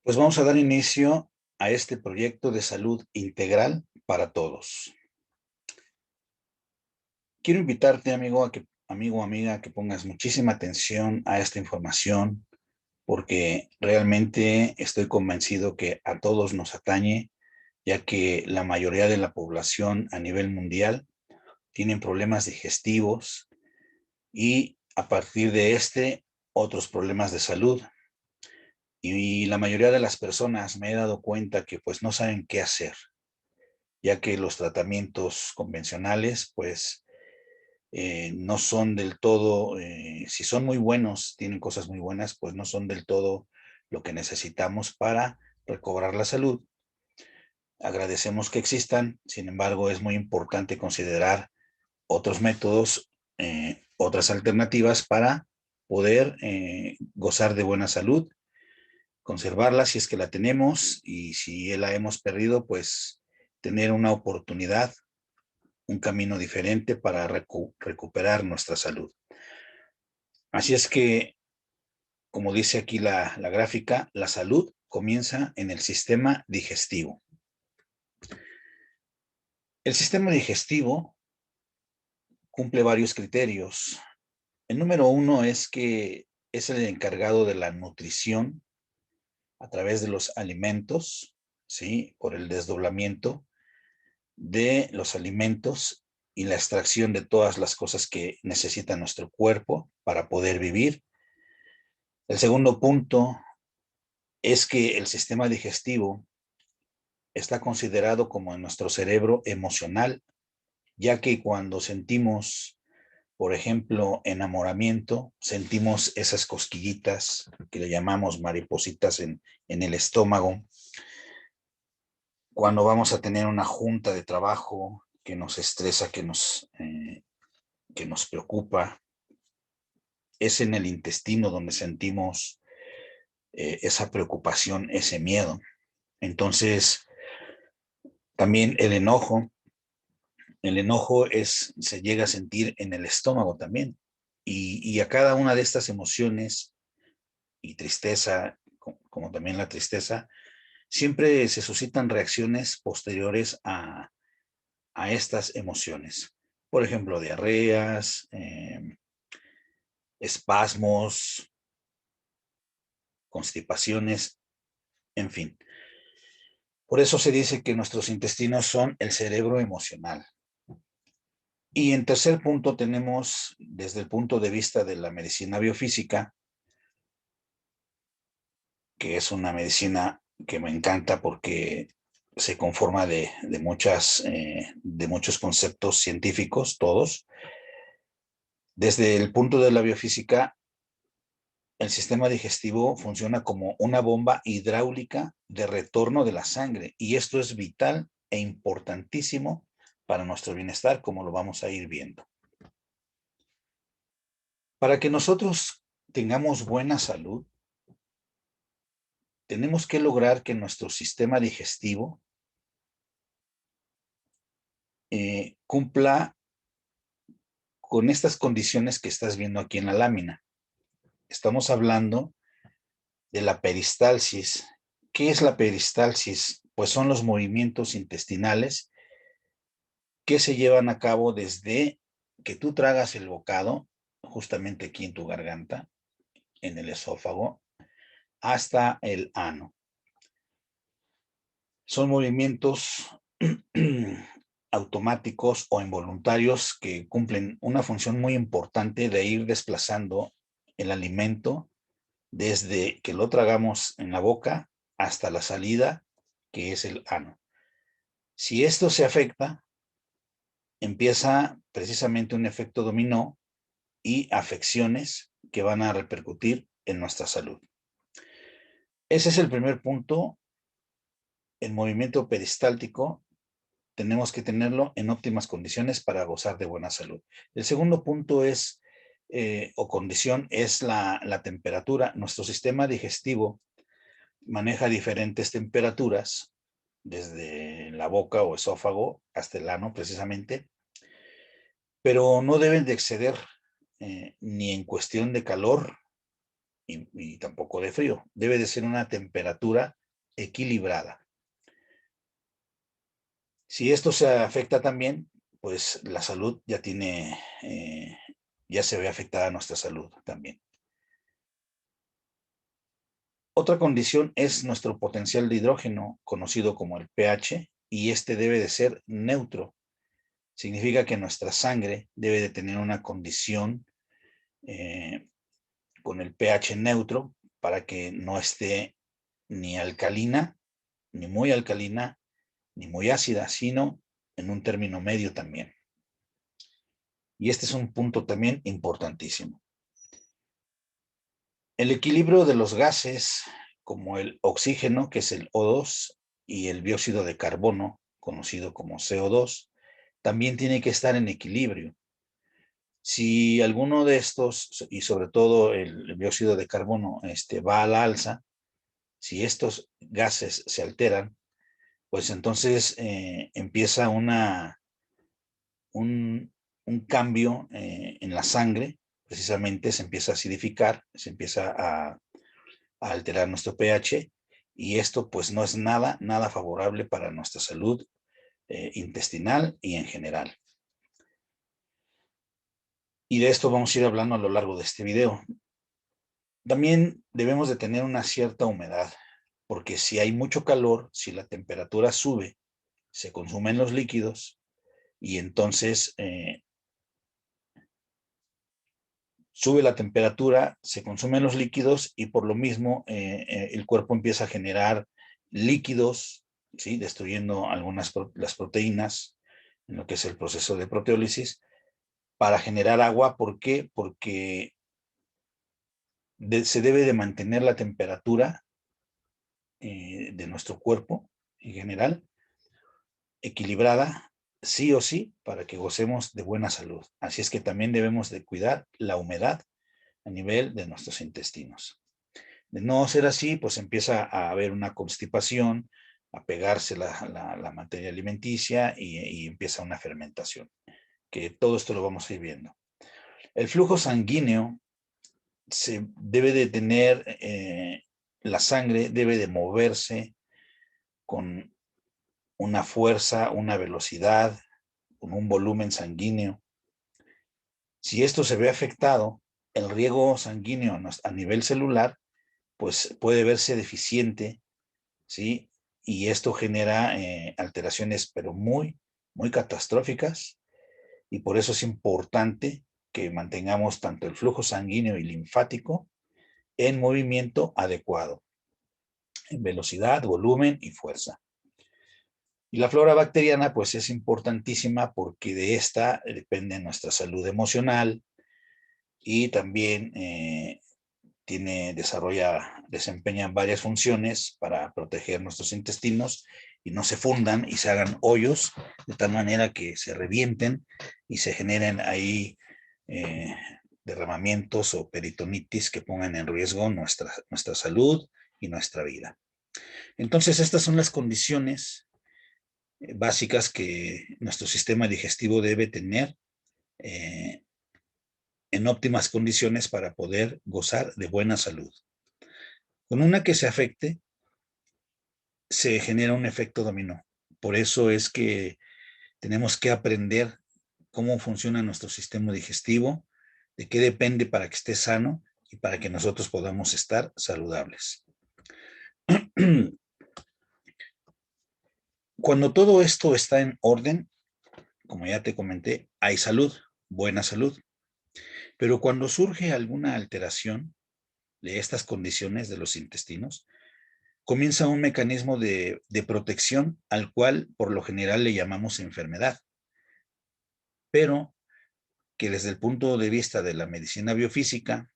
Pues vamos a dar inicio a este proyecto de salud integral para todos. Quiero invitarte, amigo o amiga, a que pongas muchísima atención a esta información, porque realmente estoy convencido que a todos nos atañe, ya que la mayoría de la población a nivel mundial tienen problemas digestivos y a partir de otros problemas de salud. Y la mayoría de las personas me he dado cuenta que pues no saben qué hacer, ya que los tratamientos convencionales, pues, no son del todo, si son muy buenos, tienen cosas muy buenas, pues no son del todo lo que necesitamos para recobrar la salud. Agradecemos que existan, sin embargo, es muy importante considerar otros métodos, otras alternativas para poder gozar de buena salud, conservarla si es que la tenemos y si la hemos perdido, pues tener una oportunidad, un camino diferente para recuperar nuestra salud. Así es que, como dice aquí la gráfica, la salud comienza en el sistema digestivo. El sistema digestivo cumple varios criterios. El número uno es que es el encargado de la nutrición a través de los alimentos, ¿sí? Por el desdoblamiento de los alimentos y la extracción de todas las cosas que necesita nuestro cuerpo para poder vivir. El segundo punto es que el sistema digestivo está considerado como en nuestro cerebro emocional, ya que cuando sentimos, por ejemplo, enamoramiento, sentimos esas cosquillitas que le llamamos maripositas en el estómago. Cuando vamos a tener una junta de trabajo que nos estresa, que nos preocupa, es en el intestino donde sentimos esa preocupación, ese miedo. Entonces, también el enojo se llega a sentir en el estómago también. Y a cada una de estas emociones y tristeza, como también la tristeza, siempre se suscitan reacciones posteriores a estas emociones. Por ejemplo, diarreas, espasmos, constipaciones, en fin. Por eso se dice que nuestros intestinos son el cerebro emocional. Y en tercer punto tenemos, desde el punto de vista de la medicina biofísica, que es una medicina que me encanta porque se conforma de muchos conceptos científicos, todos. Desde el punto de la biofísica, el sistema digestivo funciona como una bomba hidráulica de retorno de la sangre y esto es vital e importantísimo para nuestro bienestar, como lo vamos a ir viendo. Para que nosotros tengamos buena salud, tenemos que lograr que nuestro sistema digestivo cumpla con estas condiciones que estás viendo aquí en la lámina. Estamos hablando de la peristalsis. ¿Qué es la peristalsis? Pues son los movimientos intestinales que se llevan a cabo desde que tú tragas el bocado, justamente aquí en tu garganta, en el esófago, hasta el ano. Son movimientos automáticos o involuntarios que cumplen una función muy importante de ir desplazando el alimento desde que lo tragamos en la boca hasta la salida, que es el ano. Si esto se afecta, empieza precisamente un efecto dominó y afecciones que van a repercutir en nuestra salud. Ese es el primer punto. El movimiento peristáltico tenemos que tenerlo en óptimas condiciones para gozar de buena salud. El segundo punto es, o condición, es la temperatura. Nuestro sistema digestivo maneja diferentes temperaturas, desde la boca o esófago hasta el ano precisamente, pero no deben de exceder ni en cuestión de calor y tampoco de frío. Debe de ser una temperatura equilibrada. Si esto se afecta también, pues la salud ya tiene, ya se ve afectada nuestra salud también. Otra condición es nuestro potencial de hidrógeno, conocido como el pH, y este debe de ser neutro. Significa que nuestra sangre debe de tener una condición con el pH neutro para que no esté ni alcalina, ni muy alcalina, ni muy ácida, sino en un término medio también. Y este es un punto también importantísimo. El equilibrio de los gases, como el oxígeno, que es el O2, y el dióxido de carbono, conocido como CO2, también tiene que estar en equilibrio. Si alguno de estos, y sobre todo el dióxido de carbono, va a la alza, si estos gases se alteran, pues entonces empieza un cambio en la sangre, precisamente se empieza a acidificar, se empieza a alterar nuestro pH, y esto pues no es nada favorable para nuestra salud intestinal y en general. Y de esto vamos a ir hablando a lo largo de este video. También debemos de tener una cierta humedad, porque si hay mucho calor, si la temperatura sube, se consumen los líquidos y entonces sube la temperatura, se consumen los líquidos y por lo mismo el cuerpo empieza a generar líquidos, ¿sí? Destruyendo las proteínas en lo que es el proceso de proteólisis para generar agua. ¿Por qué? Porque se debe de mantener la temperatura de nuestro cuerpo en general equilibrada, sí o sí, para que gocemos de buena salud. Así es que también debemos de cuidar la humedad a nivel de nuestros intestinos. De no ser así, pues empieza a haber una constipación, a pegarse la materia alimenticia y empieza una fermentación, que todo esto lo vamos a ir viendo. El flujo sanguíneo se debe de tener, la sangre debe de moverse con una fuerza, una velocidad, con un volumen sanguíneo. Si esto se ve afectado, el riego sanguíneo a nivel celular, pues puede verse deficiente, ¿sí? Y esto genera alteraciones, pero muy catastróficas, y por eso es importante que mantengamos tanto el flujo sanguíneo y linfático en movimiento adecuado, en velocidad, volumen y fuerza. Y la flora bacteriana, pues es importantísima porque de esta depende nuestra salud emocional y también desempeñan varias funciones para proteger nuestros intestinos y no se fundan y se hagan hoyos de tal manera que se revienten y se generen ahí derramamientos o peritonitis que pongan en riesgo nuestra salud y nuestra vida. Entonces, estas son las condiciones básicas que nuestro sistema digestivo debe tener en óptimas condiciones para poder gozar de buena salud. Con una que se afecte, se genera un efecto dominó. Por eso es que tenemos que aprender cómo funciona nuestro sistema digestivo, de qué depende para que esté sano y para que nosotros podamos estar saludables. Cuando todo esto está en orden, como ya te comenté, hay salud, buena salud. Pero cuando surge alguna alteración de estas condiciones de los intestinos, comienza un mecanismo de protección al cual por lo general le llamamos enfermedad, pero que desde el punto de vista de la medicina biofísica,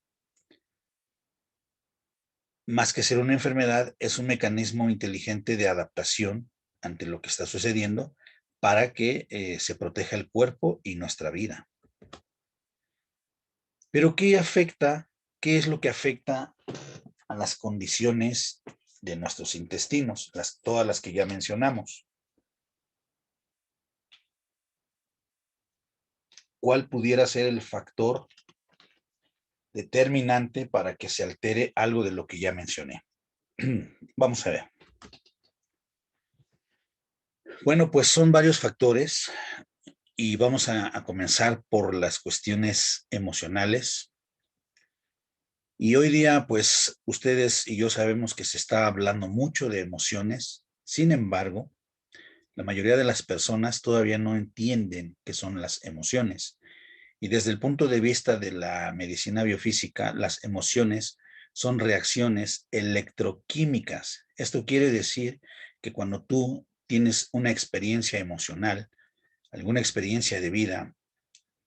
más que ser una enfermedad, es un mecanismo inteligente de adaptación ante lo que está sucediendo para que se proteja el cuerpo y nuestra vida. Pero ¿qué es lo que afecta a las condiciones de nuestros intestinos? Todas las que ya mencionamos. ¿Cuál pudiera ser el factor determinante para que se altere algo de lo que ya mencioné. Vamos a ver. Bueno, pues son varios factores y vamos a comenzar por las cuestiones emocionales. Y hoy día, pues, ustedes y yo sabemos que se está hablando mucho de emociones. Sin embargo, la mayoría de las personas todavía no entienden qué son las emociones. Y desde el punto de vista de la medicina biofísica, las emociones son reacciones electroquímicas. Esto quiere decir que cuando tú tienes una experiencia emocional, alguna experiencia de vida,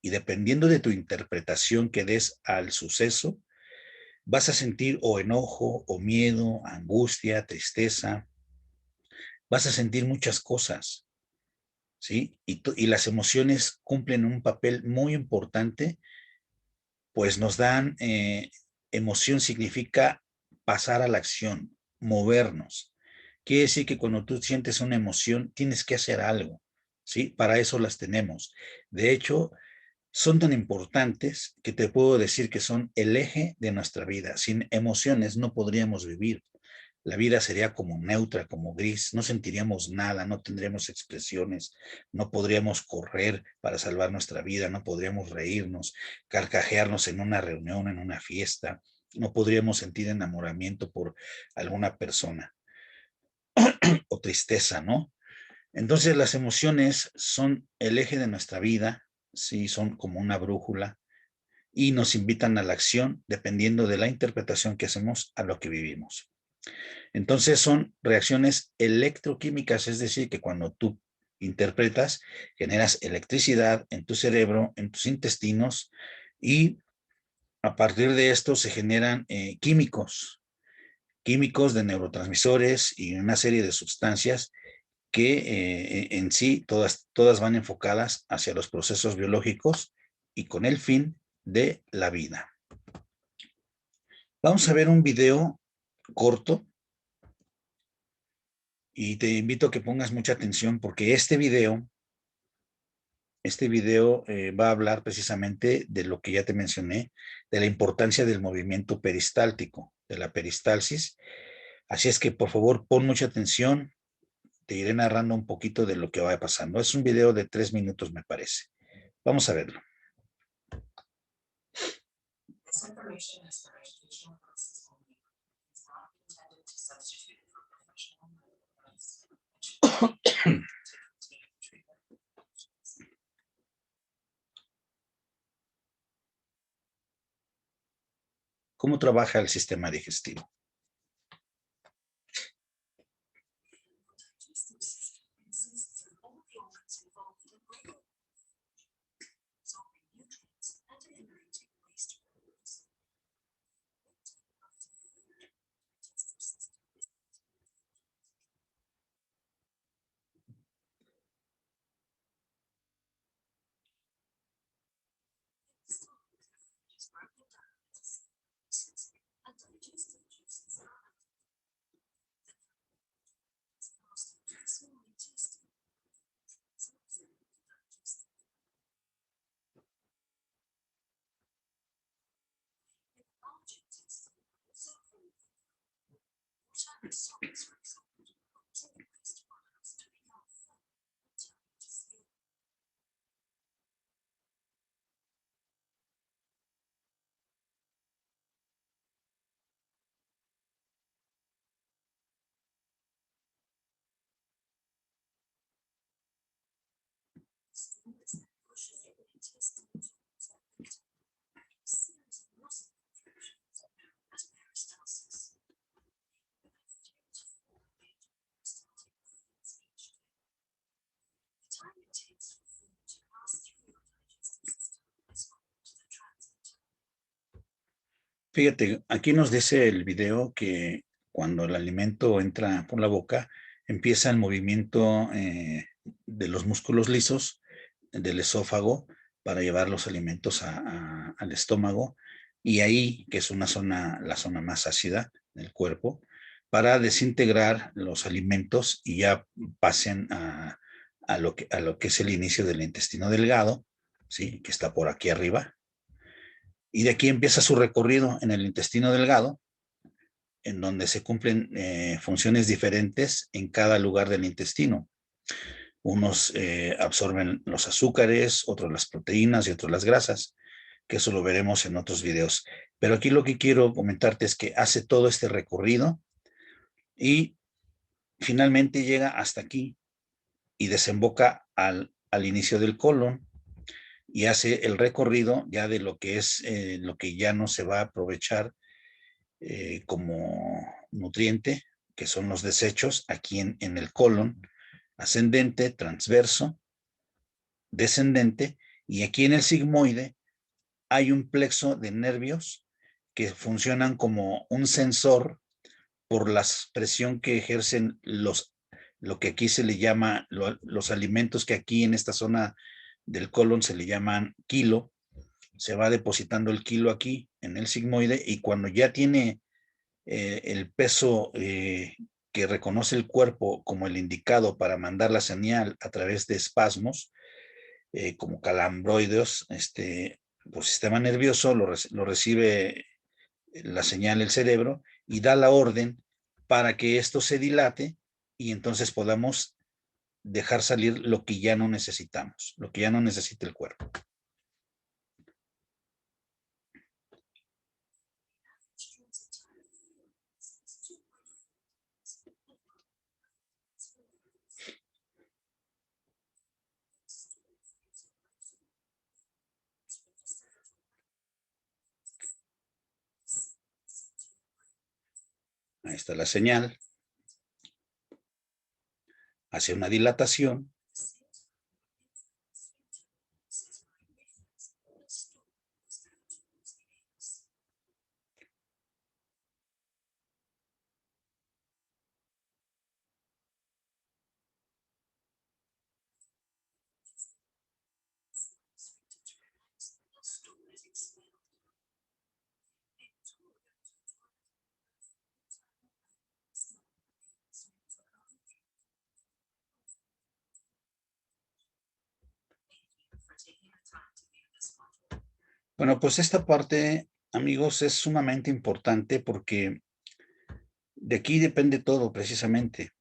y dependiendo de tu interpretación que des al suceso, vas a sentir o enojo, o miedo, angustia, tristeza, vas a sentir muchas cosas, ¿sí? Y las emociones cumplen un papel muy importante, pues nos dan, emoción significa pasar a la acción, movernos. Quiere decir que cuando tú sientes una emoción, tienes que hacer algo, ¿sí? Para eso las tenemos. De hecho, son tan importantes que te puedo decir que son el eje de nuestra vida. Sin emociones no podríamos vivir. La vida sería como neutra, como gris, no sentiríamos nada, no tendríamos expresiones, no podríamos correr para salvar nuestra vida, no podríamos reírnos, carcajearnos en una reunión, en una fiesta, no podríamos sentir enamoramiento por alguna persona o tristeza, ¿no? Entonces las emociones son el eje de nuestra vida, sí, son como una brújula y nos invitan a la acción dependiendo de la interpretación que hacemos a lo que vivimos. Entonces son reacciones electroquímicas, es decir, que cuando tú interpretas, generas electricidad en tu cerebro, en tus intestinos, y a partir de esto se generan químicos de neurotransmisores y una serie de sustancias que en sí todas van enfocadas hacia los procesos biológicos y con el fin de la vida. Vamos a ver un video corto y te invito a que pongas mucha atención porque este video va a hablar precisamente de lo que ya te mencioné, de la importancia del movimiento peristáltico, de la peristalsis. Así es que por favor pon mucha atención, te iré narrando un poquito de lo que va pasando. Es un video de 3 minutos, me parece. Vamos a verlo. This information is for educational purposes only. It's not intended to substitute for professional advice. ¿Cómo trabaja el sistema digestivo? Fíjate, aquí nos dice el video que cuando el alimento entra por la boca, empieza el movimiento de los músculos lisos del esófago para llevar los alimentos al estómago, y ahí, que es la zona más ácida del cuerpo, para desintegrar los alimentos y ya pasen a lo que es el inicio del intestino delgado, ¿sí? Que está por aquí arriba. Y de aquí empieza su recorrido en el intestino delgado, en donde se cumplen funciones diferentes en cada lugar del intestino. Unos absorben los azúcares, otros las proteínas y otros las grasas, que eso lo veremos en otros videos. Pero aquí lo que quiero comentarte es que hace todo este recorrido y finalmente llega hasta aquí y desemboca al inicio del colon y hace el recorrido ya de lo que es lo que ya no se va a aprovechar como nutriente, que son los desechos aquí en el colon, ascendente, transverso, descendente, y aquí en el sigmoide hay un plexo de nervios que funcionan como un sensor por la presión que ejercen lo que aquí se le llama, los alimentos que aquí en esta zona del colon se le llaman kilo. Se va depositando el kilo aquí en el sigmoide y cuando ya tiene el peso que reconoce el cuerpo como el indicado para mandar la señal a través de espasmos, como calambroides, por sistema nervioso, lo recibe la señal el cerebro y da la orden para que esto se dilate y entonces podamos dejar salir lo que ya no necesitamos, lo que ya no necesita el cuerpo. Ahí está la señal. Hace una dilatación. Bueno, pues esta parte, amigos, es sumamente importante porque de aquí depende todo precisamente.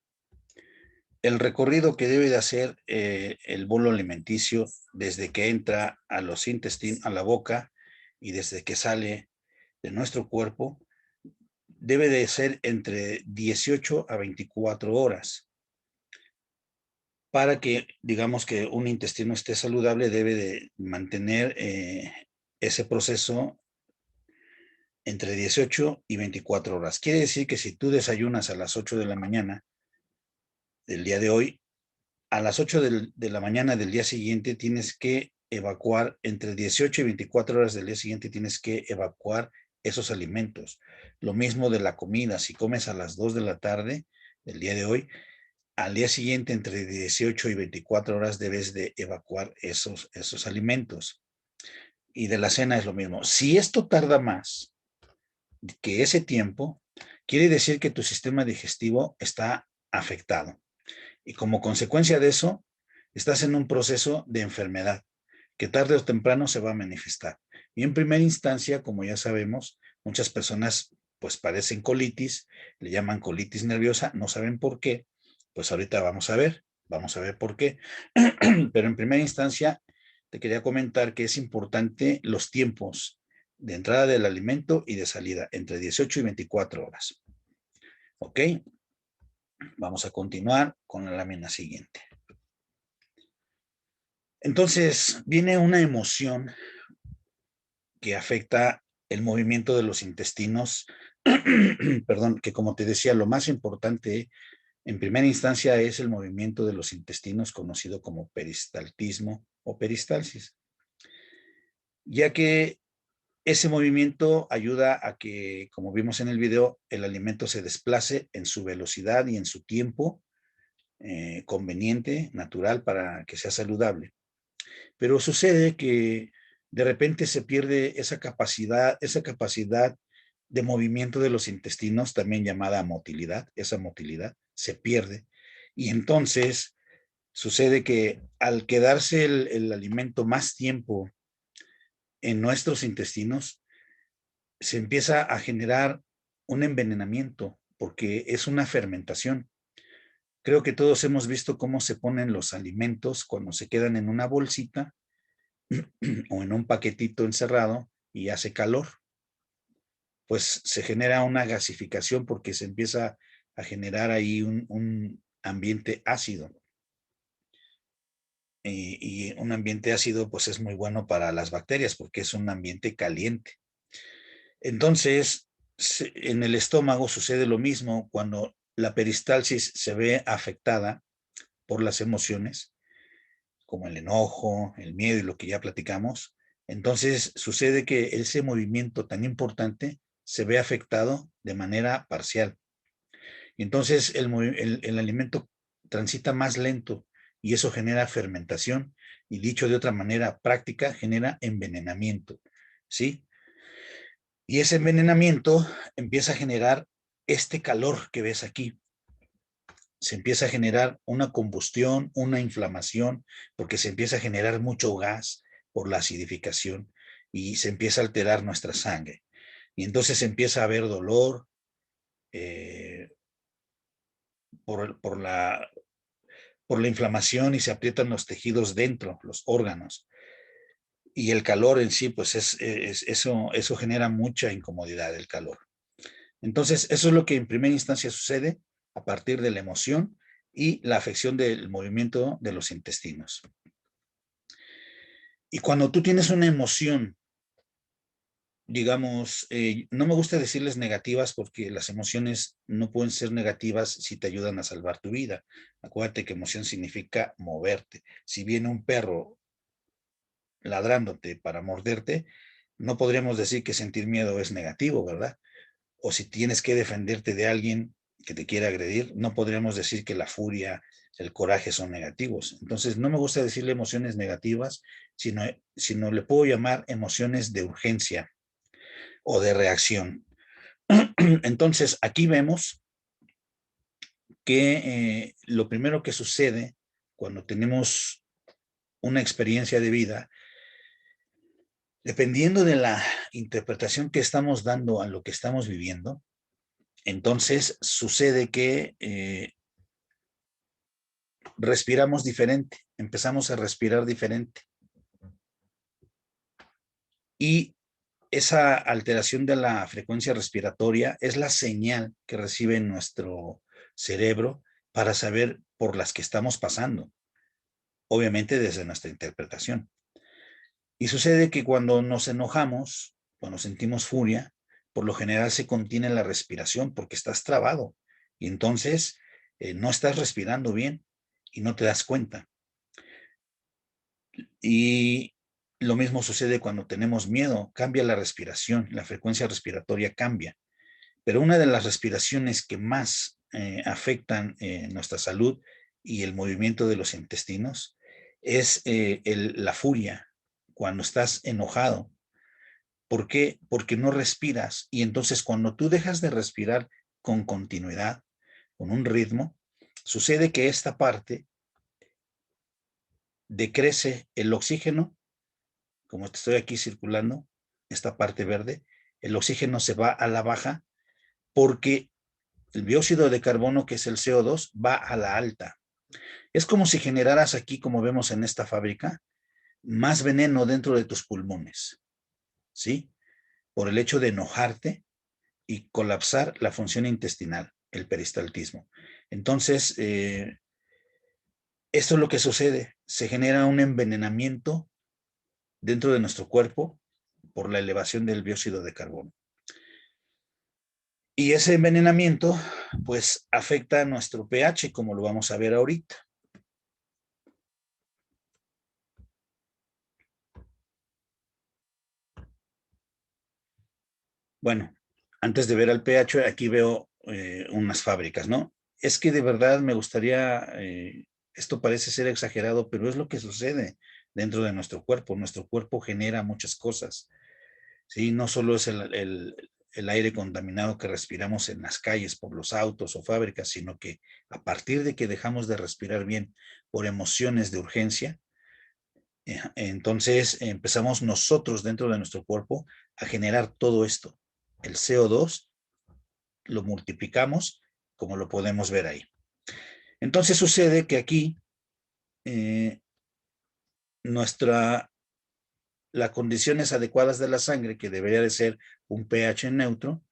El recorrido que debe de hacer el bolo alimenticio desde que entra a los intestinos, a la boca y desde que sale de nuestro cuerpo, debe de ser entre 18 a 24 horas. Para que, digamos, que un intestino esté saludable, debe de mantener ese proceso entre 18 y 24 horas. Quiere decir que si tú desayunas a las 8 de la mañana del día de hoy, a las 8 de la mañana del día siguiente tienes que evacuar, entre 18 y 24 horas del día siguiente tienes que evacuar esos alimentos. Lo mismo de la comida, si comes a las 2 de la tarde del día de hoy, al día siguiente entre 18 y 24 horas debes de evacuar esos alimentos. Y de la cena es lo mismo. Si esto tarda más que ese tiempo, quiere decir que tu sistema digestivo está afectado. Y como consecuencia de eso, estás en un proceso de enfermedad que tarde o temprano se va a manifestar. Y en primera instancia, como ya sabemos, muchas personas pues padecen colitis, le llaman colitis nerviosa, no saben por qué. Pues ahorita vamos a ver por qué. Pero en primera instancia, te quería comentar que es importante los tiempos de entrada del alimento y de salida, entre 18 y 24 horas. ¿Ok? Vamos a continuar con la lámina siguiente. Entonces, viene una emoción que afecta el movimiento de los intestinos, perdón, que como te decía, lo más importante en primera instancia es el movimiento de los intestinos conocido como peristaltismo o peristalsis, ya que ese movimiento ayuda a que, como vimos en el video, el alimento se desplace en su velocidad y en su tiempo conveniente, natural, para que sea saludable. Pero sucede que de repente se pierde esa capacidad de movimiento de los intestinos, también llamada motilidad, esa motilidad se pierde. Y entonces sucede que al quedarse el alimento más tiempo en nuestros intestinos, se empieza a generar un envenenamiento porque es una fermentación. Creo que todos hemos visto cómo se ponen los alimentos cuando se quedan en una bolsita o en un paquetito encerrado y hace calor. Pues se genera una gasificación porque se empieza a generar ahí un ambiente ácido. Y un ambiente ácido pues es muy bueno para las bacterias porque es un ambiente caliente. Entonces, en el estómago sucede lo mismo cuando la peristalsis se ve afectada por las emociones, como el enojo, el miedo y lo que ya platicamos. Entonces, sucede que ese movimiento tan importante se ve afectado de manera parcial. Y entonces el alimento transita más lento y eso genera fermentación y dicho de otra manera práctica, genera envenenamiento, ¿sí? Y ese envenenamiento empieza a generar este calor que ves aquí. Se empieza a generar una combustión, una inflamación, porque se empieza a generar mucho gas por la acidificación y se empieza a alterar nuestra sangre. Y entonces empieza a haber dolor eh, por la inflamación y se aprietan los tejidos dentro, los órganos. Y el calor en sí, pues eso genera mucha incomodidad, el calor. Entonces, eso es lo que en primera instancia sucede a partir de la emoción y la afección del movimiento de los intestinos. Y cuando tú tienes una emoción, digamos, no me gusta decirles negativas porque las emociones no pueden ser negativas si te ayudan a salvar tu vida. Acuérdate que emoción significa moverte. Si viene un perro ladrándote para morderte, no podríamos decir que sentir miedo es negativo, ¿verdad? O si tienes que defenderte de alguien que te quiera agredir, no podríamos decir que la furia, el coraje son negativos. Entonces, no me gusta decirle emociones negativas, sino le puedo llamar emociones de urgencia o de reacción. Entonces, aquí vemos que lo primero que sucede cuando tenemos una experiencia de vida, dependiendo de la interpretación que estamos dando a lo que estamos viviendo, entonces sucede que respiramos diferente, empezamos a respirar diferente. Y esa alteración de la frecuencia respiratoria es la señal que recibe nuestro cerebro para saber por las que estamos pasando, obviamente desde nuestra interpretación. Y sucede que cuando nos enojamos, cuando sentimos furia, por lo general se contiene la respiración porque estás trabado y entonces no estás respirando bien y no te das cuenta. Y lo mismo sucede cuando tenemos miedo, cambia la respiración, la frecuencia respiratoria cambia. Pero una de las respiraciones que más afectan nuestra salud y el movimiento de los intestinos es la furia, cuando estás enojado. ¿Por qué? Porque no respiras y entonces cuando tú dejas de respirar con continuidad, con un ritmo, sucede que esta parte decrece el oxígeno, como te estoy aquí circulando, esta parte verde, el oxígeno se va a la baja porque el dióxido de carbono, que es el CO2, va a la alta. Es como si generaras aquí, como vemos en esta fábrica, más veneno dentro de tus pulmones, ¿sí? Por el hecho de enojarte y colapsar la función intestinal, el peristaltismo. Entonces, esto es lo que sucede. Se genera un envenenamiento dentro de nuestro cuerpo por la elevación del dióxido de carbono. Y ese envenenamiento, pues, afecta a nuestro pH, como lo vamos a ver ahorita. Bueno, antes de ver al pH, aquí veo unas fábricas, ¿no? Es que de verdad me gustaría, esto parece ser exagerado, pero es lo que sucede dentro de nuestro cuerpo. Nuestro cuerpo genera muchas cosas, ¿sí? No solo es el aire contaminado que respiramos en las calles por los autos o fábricas, sino que a partir de que dejamos de respirar bien por emociones de urgencia, entonces empezamos nosotros dentro de nuestro cuerpo a generar todo esto. el CO2, lo multiplicamos, como lo podemos ver ahí. Entonces sucede que aquí las condiciones adecuadas de la sangre, que debería de ser un pH neutro,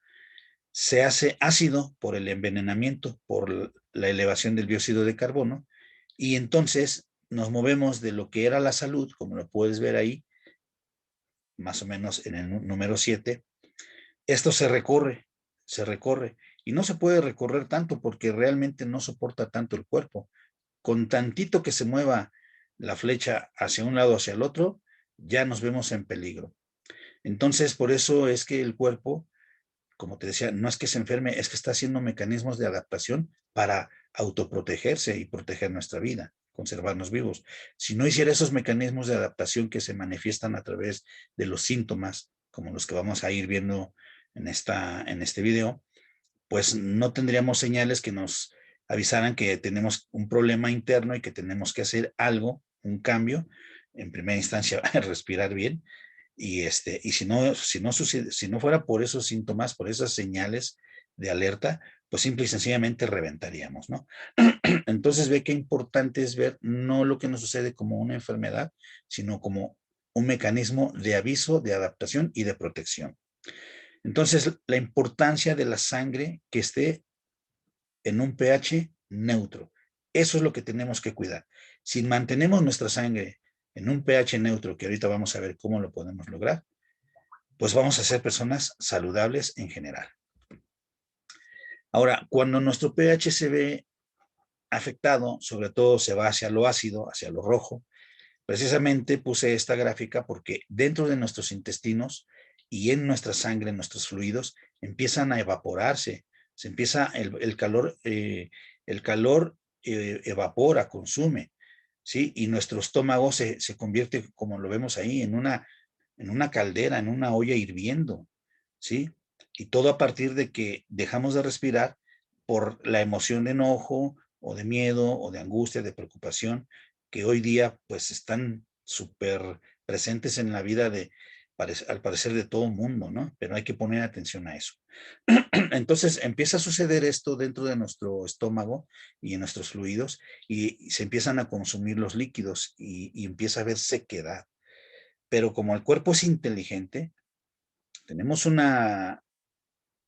se hace ácido por el envenenamiento, por la elevación del dióxido de carbono, y entonces nos movemos de lo que era la salud, como lo puedes ver ahí, más o menos en el número 7. Esto se recorre, y no se puede recorrer tanto porque realmente no soporta tanto el cuerpo. Con tantito que se mueva la flecha hacia un lado o hacia el otro, ya nos vemos en peligro. Entonces, por eso es que el cuerpo, como te decía, no es que se enferme, es que está haciendo mecanismos de adaptación para autoprotegerse y proteger nuestra vida, conservarnos vivos. Si no hiciera esos mecanismos de adaptación que se manifiestan a través de los síntomas, como los que vamos a ir viendo en este video, pues no tendríamos señales que nos avisaran que tenemos un problema interno y que tenemos que hacer algo, un cambio, en primera instancia, respirar bien, y si no fuera por esos síntomas, por esas señales de alerta, pues simple y sencillamente reventaríamos, ¿no? Entonces ve qué importante es ver no lo que nos sucede como una enfermedad, sino como un mecanismo de aviso, de adaptación y de protección. Entonces, la importancia de la sangre que esté en un pH neutro. Eso es lo que tenemos que cuidar. Si mantenemos nuestra sangre en un pH neutro, que ahorita vamos a ver cómo lo podemos lograr, pues vamos a ser personas saludables en general. Ahora, cuando nuestro pH se ve afectado, sobre todo se va hacia lo ácido, hacia lo rojo, precisamente puse esta gráfica porque dentro de nuestros intestinos y en nuestra sangre, en nuestros fluidos, empiezan a evaporarse, se empieza el calor evapora, consume, ¿sí? Y nuestro estómago se convierte, como lo vemos ahí, en una caldera, en una olla hirviendo, ¿sí? Y todo a partir de que dejamos de respirar por la emoción de enojo o de miedo o de angustia, de preocupación, que hoy día pues están súper presentes en la vida al parecer de todo el mundo, ¿no? Pero hay que poner atención a eso. Entonces empieza a suceder esto dentro de nuestro estómago y en nuestros fluidos y se empiezan a consumir los líquidos y empieza a haber sequedad. Pero como el cuerpo es inteligente, tenemos una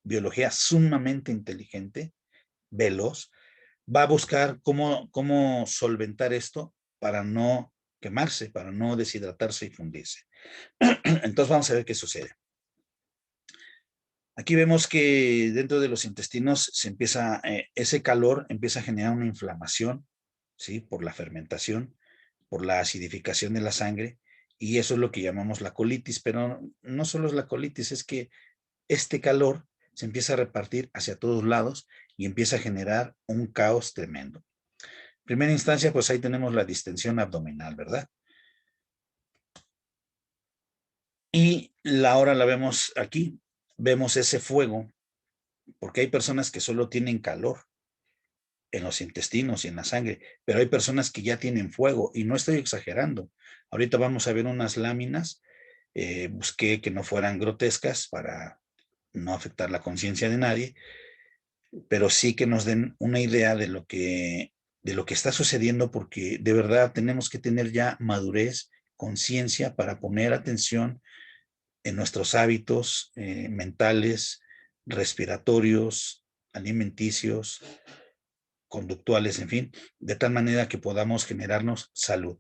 biología sumamente inteligente, veloz, va a buscar cómo solventar esto para no quemarse, para no deshidratarse y fundirse. Entonces vamos a ver qué sucede. Aquí vemos que dentro de los intestinos ese calor empieza a generar una inflamación, ¿sí? Por la fermentación, por la acidificación de la sangre, y eso es lo que llamamos la colitis, pero no solo es la colitis, es que este calor se empieza a repartir hacia todos lados y empieza a generar un caos tremendo. En primera instancia, pues ahí tenemos la distensión abdominal, ¿verdad? Y ahora la vemos aquí, vemos ese fuego, porque hay personas que solo tienen calor en los intestinos y en la sangre, pero hay personas que ya tienen fuego, y no estoy exagerando. Ahorita vamos a ver unas láminas, busqué que no fueran grotescas para no afectar la conciencia de nadie, pero sí que nos den una idea de lo que está sucediendo, porque de verdad tenemos que tener ya madurez, conciencia para poner atención en nuestros hábitos mentales, respiratorios, alimenticios, conductuales, en fin, de tal manera que podamos generarnos salud.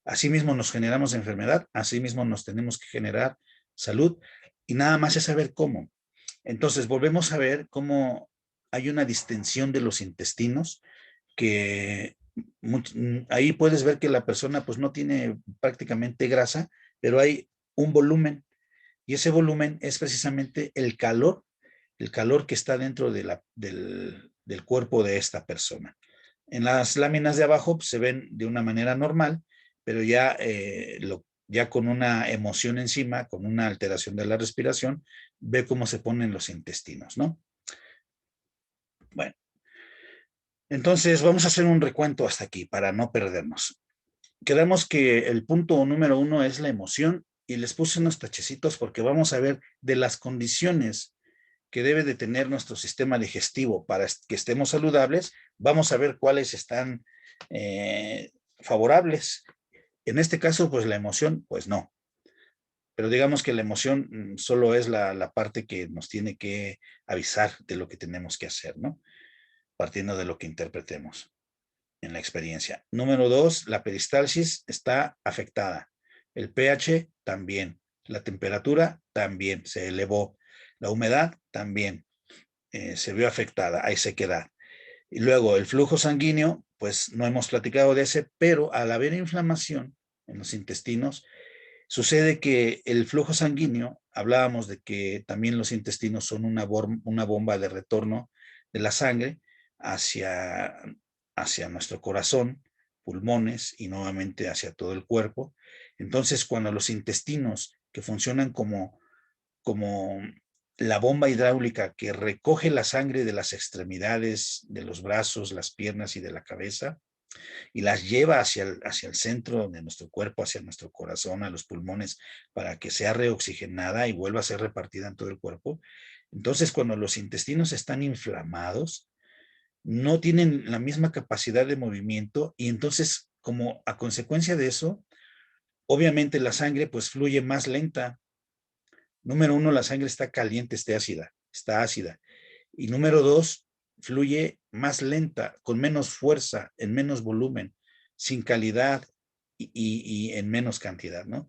Asimismo nos generamos enfermedad, asimismo nos tenemos que generar salud, y nada más es saber cómo. Entonces volvemos a ver cómo hay una distensión de los intestinos, que ahí puedes ver que la persona pues no tiene prácticamente grasa, pero hay un volumen, y ese volumen es precisamente el calor que está dentro del cuerpo de esta persona. En las láminas de abajo pues, se ven de una manera normal, pero ya con una emoción encima, con una alteración de la respiración, ve cómo se ponen los intestinos, ¿no? Bueno, entonces vamos a hacer un recuento hasta aquí para no perdernos. Quedamos que el punto número 1 es la emoción, y les puse unos tachecitos porque vamos a ver de las condiciones que debe de tener nuestro sistema digestivo para que estemos saludables, vamos a ver cuáles están favorables. En este caso, pues la emoción, pues no. Pero digamos que la emoción solo es la parte que nos tiene que avisar de lo que tenemos que hacer, ¿no? Partiendo de lo que interpretemos en la experiencia. Número 2, la peristalsis está afectada. El pH también. La temperatura también se elevó. La humedad también se vio afectada. Hay sequedad. Y luego el flujo sanguíneo, pues no hemos platicado de ese, pero al haber inflamación en los intestinos, sucede que el flujo sanguíneo, hablábamos de que también los intestinos son una bomba de retorno de la sangre hacia nuestro corazón, pulmones y nuevamente hacia todo el cuerpo. Entonces, cuando los intestinos que funcionan como la bomba hidráulica que recoge la sangre de las extremidades, de los brazos, las piernas y de la cabeza, y las lleva hacia el centro de nuestro cuerpo, hacia nuestro corazón, a los pulmones, para que sea reoxigenada y vuelva a ser repartida en todo el cuerpo. Entonces, cuando los intestinos están inflamados, no tienen la misma capacidad de movimiento y entonces, como a consecuencia de eso, obviamente la sangre pues fluye más lenta. Número 1, la sangre está caliente, está ácida. Y número 2, fluye más lenta, con menos fuerza, en menos volumen, sin calidad y en menos cantidad, ¿no?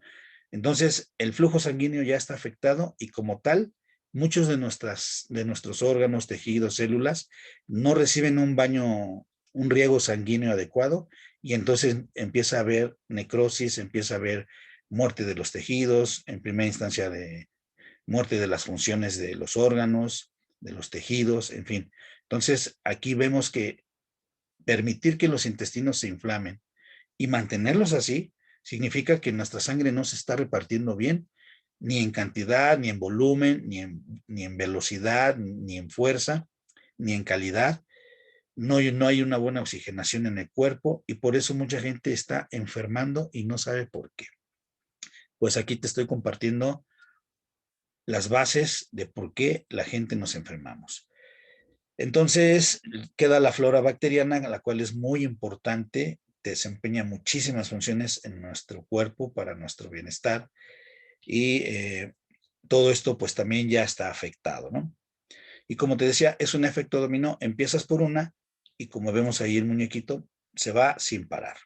Entonces, el flujo sanguíneo ya está afectado y como tal, muchos de nuestros órganos, tejidos, células, no reciben un riego sanguíneo adecuado y entonces empieza a haber necrosis, empieza a haber muerte de los tejidos, en primera instancia de muerte de las funciones de los órganos, de los tejidos, en fin. Entonces, aquí vemos que permitir que los intestinos se inflamen y mantenerlos así significa que nuestra sangre no se está repartiendo bien, ni en cantidad, ni en volumen, ni en velocidad, ni en fuerza, ni en calidad. No hay una buena oxigenación en el cuerpo y por eso mucha gente está enfermando y no sabe por qué. Pues aquí te estoy compartiendo las bases de por qué la gente nos enfermamos. Entonces, queda la flora bacteriana, la cual es muy importante, desempeña muchísimas funciones en nuestro cuerpo para nuestro bienestar y todo esto pues también ya está afectado, ¿no? Y como te decía, es un efecto dominó, empiezas por una y como vemos ahí el muñequito, se va sin parar.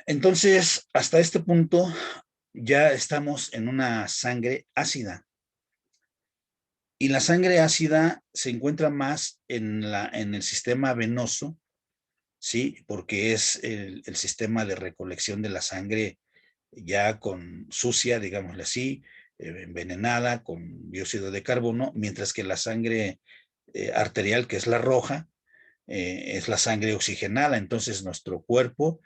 Entonces, hasta este punto ya estamos en una sangre ácida. Y la sangre ácida se encuentra más en el sistema venoso, ¿sí? Porque es el sistema de recolección de la sangre ya con sucia, digámosle así, envenenada con dióxido de carbono, mientras que la sangre arterial, que es la roja, es la sangre oxigenada. Entonces nuestro cuerpo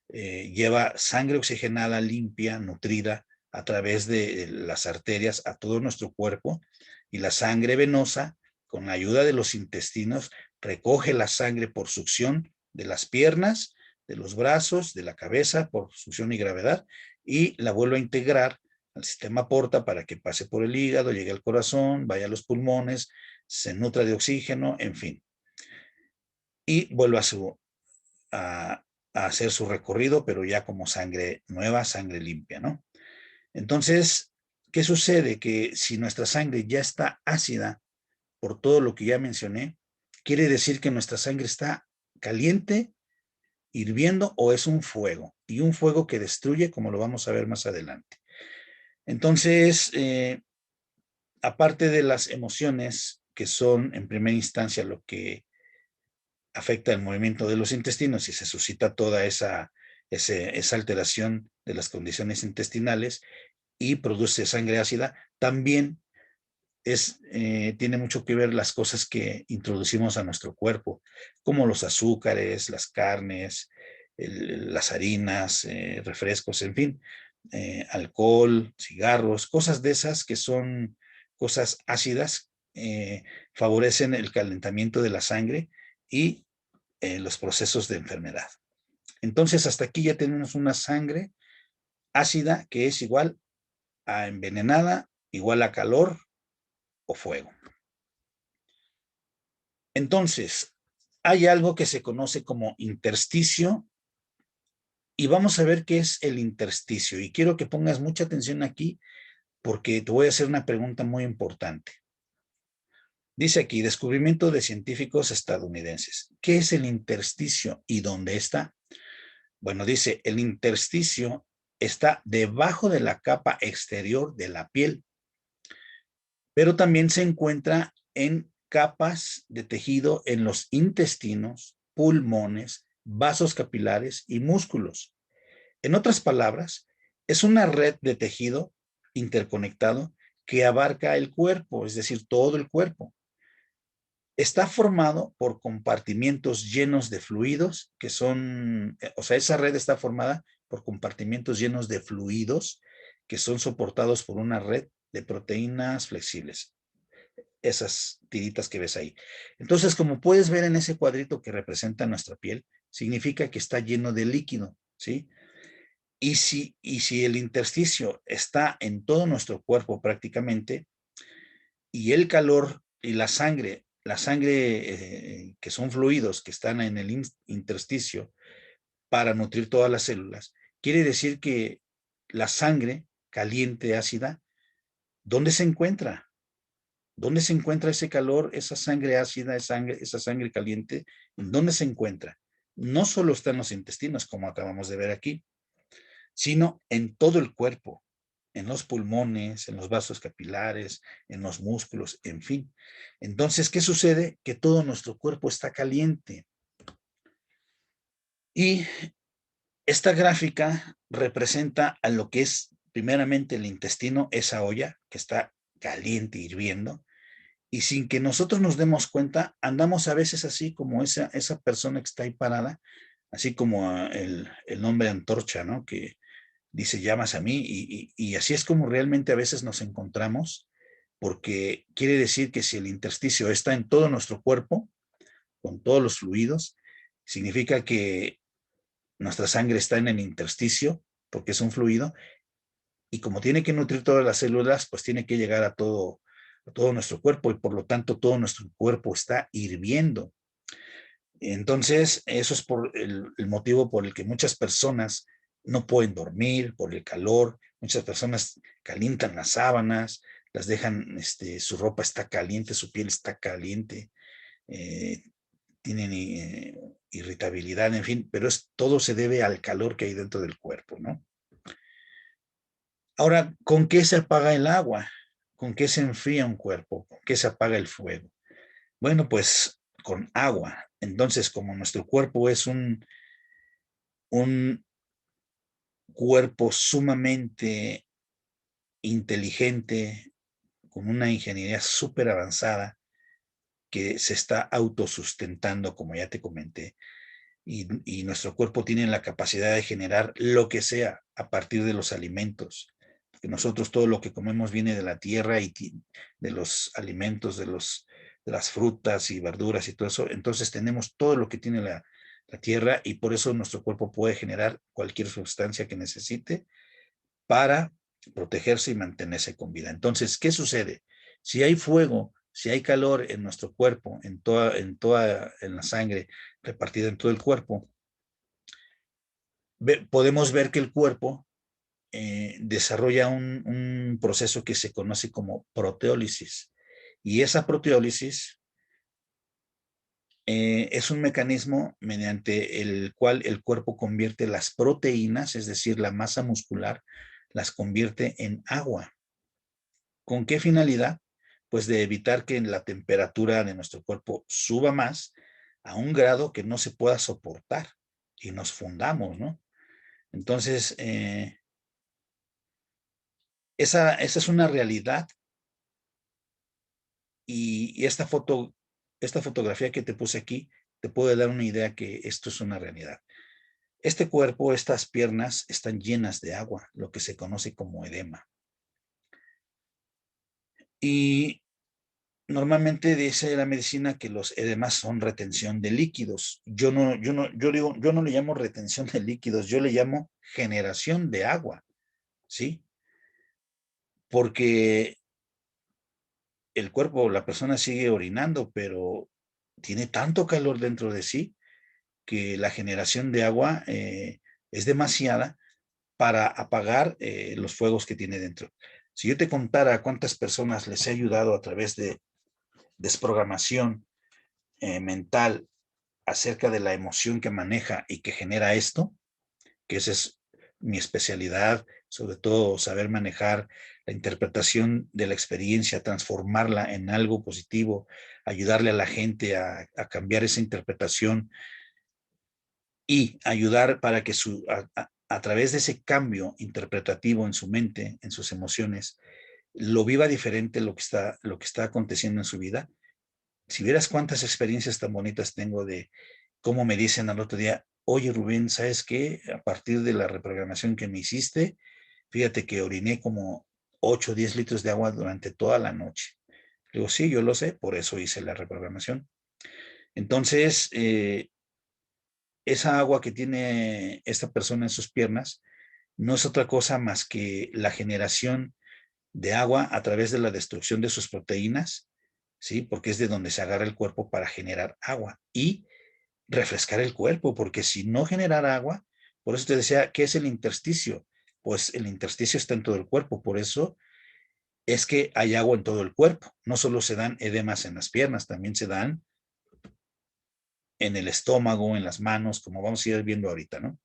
lleva sangre oxigenada, limpia, nutrida, a través de las arterias a todo nuestro cuerpo y la sangre venosa, con la ayuda de los intestinos, recoge la sangre por succión de las piernas, de los brazos, de la cabeza, por succión y gravedad, y la vuelve a integrar al sistema porta para que pase por el hígado, llegue al corazón, vaya a los pulmones, se nutra de oxígeno, en fin. Y vuelve a hacer su recorrido, pero ya como sangre nueva, sangre limpia, ¿no? Entonces, ¿qué sucede? Que si nuestra sangre ya está ácida por todo lo que ya mencioné, quiere decir que nuestra sangre está caliente, hirviendo o es un fuego, y un fuego que destruye, como lo vamos a ver más adelante. Entonces, aparte de las emociones, que son en primera instancia lo que afecta el movimiento de los intestinos y se suscita toda esa alteración de las condiciones intestinales y produce sangre ácida, también tiene mucho que ver las cosas que introducimos a nuestro cuerpo, como los azúcares, las carnes, las harinas, refrescos, en fin, alcohol, cigarros, cosas de esas que son cosas ácidas, favorecen el calentamiento de la sangre y los procesos de enfermedad. Entonces, hasta aquí ya tenemos una sangre ácida que es igual a envenenada, igual a calor o fuego. Entonces, hay algo que se conoce como intersticio y vamos a ver qué es el intersticio. Y quiero que pongas mucha atención aquí porque te voy a hacer una pregunta muy importante. Dice aquí, descubrimiento de científicos estadounidenses. ¿Qué es el intersticio y dónde está? Bueno, dice, el intersticio está debajo de la capa exterior de la piel, pero también se encuentra en capas de tejido en los intestinos, pulmones, vasos capilares y músculos. En otras palabras, es una red de tejido interconectado que abarca el cuerpo, es decir, todo el cuerpo. Está formado por compartimientos llenos de fluidos, que son, o sea, esa red está formada por compartimientos llenos de fluidos que son soportados por una red de proteínas flexibles. Esas tiritas que ves ahí. Entonces, como puedes ver en ese cuadrito que representa nuestra piel, significa que está lleno de líquido, ¿sí? Y si el intersticio está en todo nuestro cuerpo prácticamente, y el calor y la sangre que son fluidos que están en el intersticio para nutrir todas las células, quiere decir que la sangre caliente, ácida, ¿dónde se encuentra? ¿Dónde se encuentra ese calor, esa sangre ácida, esa sangre caliente? ¿En dónde se encuentra? No solo está en los intestinos, como acabamos de ver aquí, sino en todo el cuerpo, en los pulmones, en los vasos capilares, en los músculos, en fin. Entonces, ¿qué sucede? Que todo nuestro cuerpo está caliente. Y esta gráfica representa a lo que es primeramente el intestino, esa olla que está caliente, hirviendo, y sin que nosotros nos demos cuenta, andamos a veces así como esa persona que está ahí parada, así como el nombre antorcha, ¿no? Que dice, llamas a mí, y así es como realmente a veces nos encontramos, porque quiere decir que si el intersticio está en todo nuestro cuerpo, con todos los fluidos, significa que nuestra sangre está en el intersticio, porque es un fluido, y como tiene que nutrir todas las células, pues tiene que llegar a todo nuestro cuerpo, y por lo tanto todo nuestro cuerpo está hirviendo. Entonces, eso es por el motivo por el que muchas personas no pueden dormir, por el calor. Muchas personas calientan las sábanas, las dejan, su ropa está caliente, su piel está caliente, eh, tienen irritabilidad, en fin, pero todo se debe al calor que hay dentro del cuerpo, ¿no? Ahora, ¿con qué se apaga el agua? ¿Con qué se enfría un cuerpo? ¿Con qué se apaga el fuego? Bueno, pues con agua. Entonces, como nuestro cuerpo es un cuerpo sumamente inteligente, con una ingeniería súper avanzada, que se está autosustentando, como ya te comenté, y nuestro cuerpo tiene la capacidad de generar lo que sea a partir de los alimentos. Porque nosotros todo lo que comemos viene de la tierra y de los alimentos, de las frutas y verduras y todo eso. Entonces tenemos todo lo que tiene la tierra y por eso nuestro cuerpo puede generar cualquier sustancia que necesite para protegerse y mantenerse con vida. Entonces, ¿qué sucede? Si hay fuego, si hay calor en nuestro cuerpo, en la sangre repartida en todo el cuerpo, podemos ver que el cuerpo desarrolla un proceso que se conoce como proteólisis. Y esa proteólisis es un mecanismo mediante el cual el cuerpo convierte las proteínas, es decir, la masa muscular, las convierte en agua. ¿Con qué finalidad? Pues de evitar que la temperatura de nuestro cuerpo suba más a un grado que no se pueda soportar y nos fundamos, ¿no? Entonces, esa es una realidad y esta fotografía que te puse aquí te puede dar una idea que esto es una realidad. Este cuerpo, estas piernas están llenas de agua, lo que se conoce como edema. Y normalmente dice la medicina que los edemas son retención de líquidos. Yo no le llamo retención de líquidos, yo le llamo generación de agua, ¿sí? Porque el cuerpo, la persona sigue orinando, pero tiene tanto calor dentro de sí que la generación de agua es demasiada para apagar los fuegos que tiene dentro. Si yo te contara cuántas personas les he ayudado a través de desprogramación mental acerca de la emoción que maneja y que genera esto, que esa es mi especialidad, sobre todo saber manejar la interpretación de la experiencia, transformarla en algo positivo, ayudarle a la gente a cambiar esa interpretación y ayudar para que a través de ese cambio interpretativo en su mente, en sus emociones, lo viva diferente lo que está aconteciendo en su vida. Si vieras cuántas experiencias tan bonitas tengo de cómo me dicen al otro día, oye Rubén, ¿sabes qué? A partir de la reprogramación que me hiciste, fíjate que oriné como 8 o 10 litros de agua durante toda la noche. Le digo, sí, yo lo sé, por eso hice la reprogramación. Entonces, esa agua que tiene esta persona en sus piernas no es otra cosa más que la generación de agua a través de la destrucción de sus proteínas, ¿sí? Porque es de donde se agarra el cuerpo para generar agua y refrescar el cuerpo, porque si no generara agua, por eso te decía, ¿qué es el intersticio? Pues el intersticio está en todo el cuerpo, por eso es que hay agua en todo el cuerpo. No solo se dan edemas en las piernas, también se dan en el estómago, en las manos, como vamos a ir viendo ahorita, ¿no?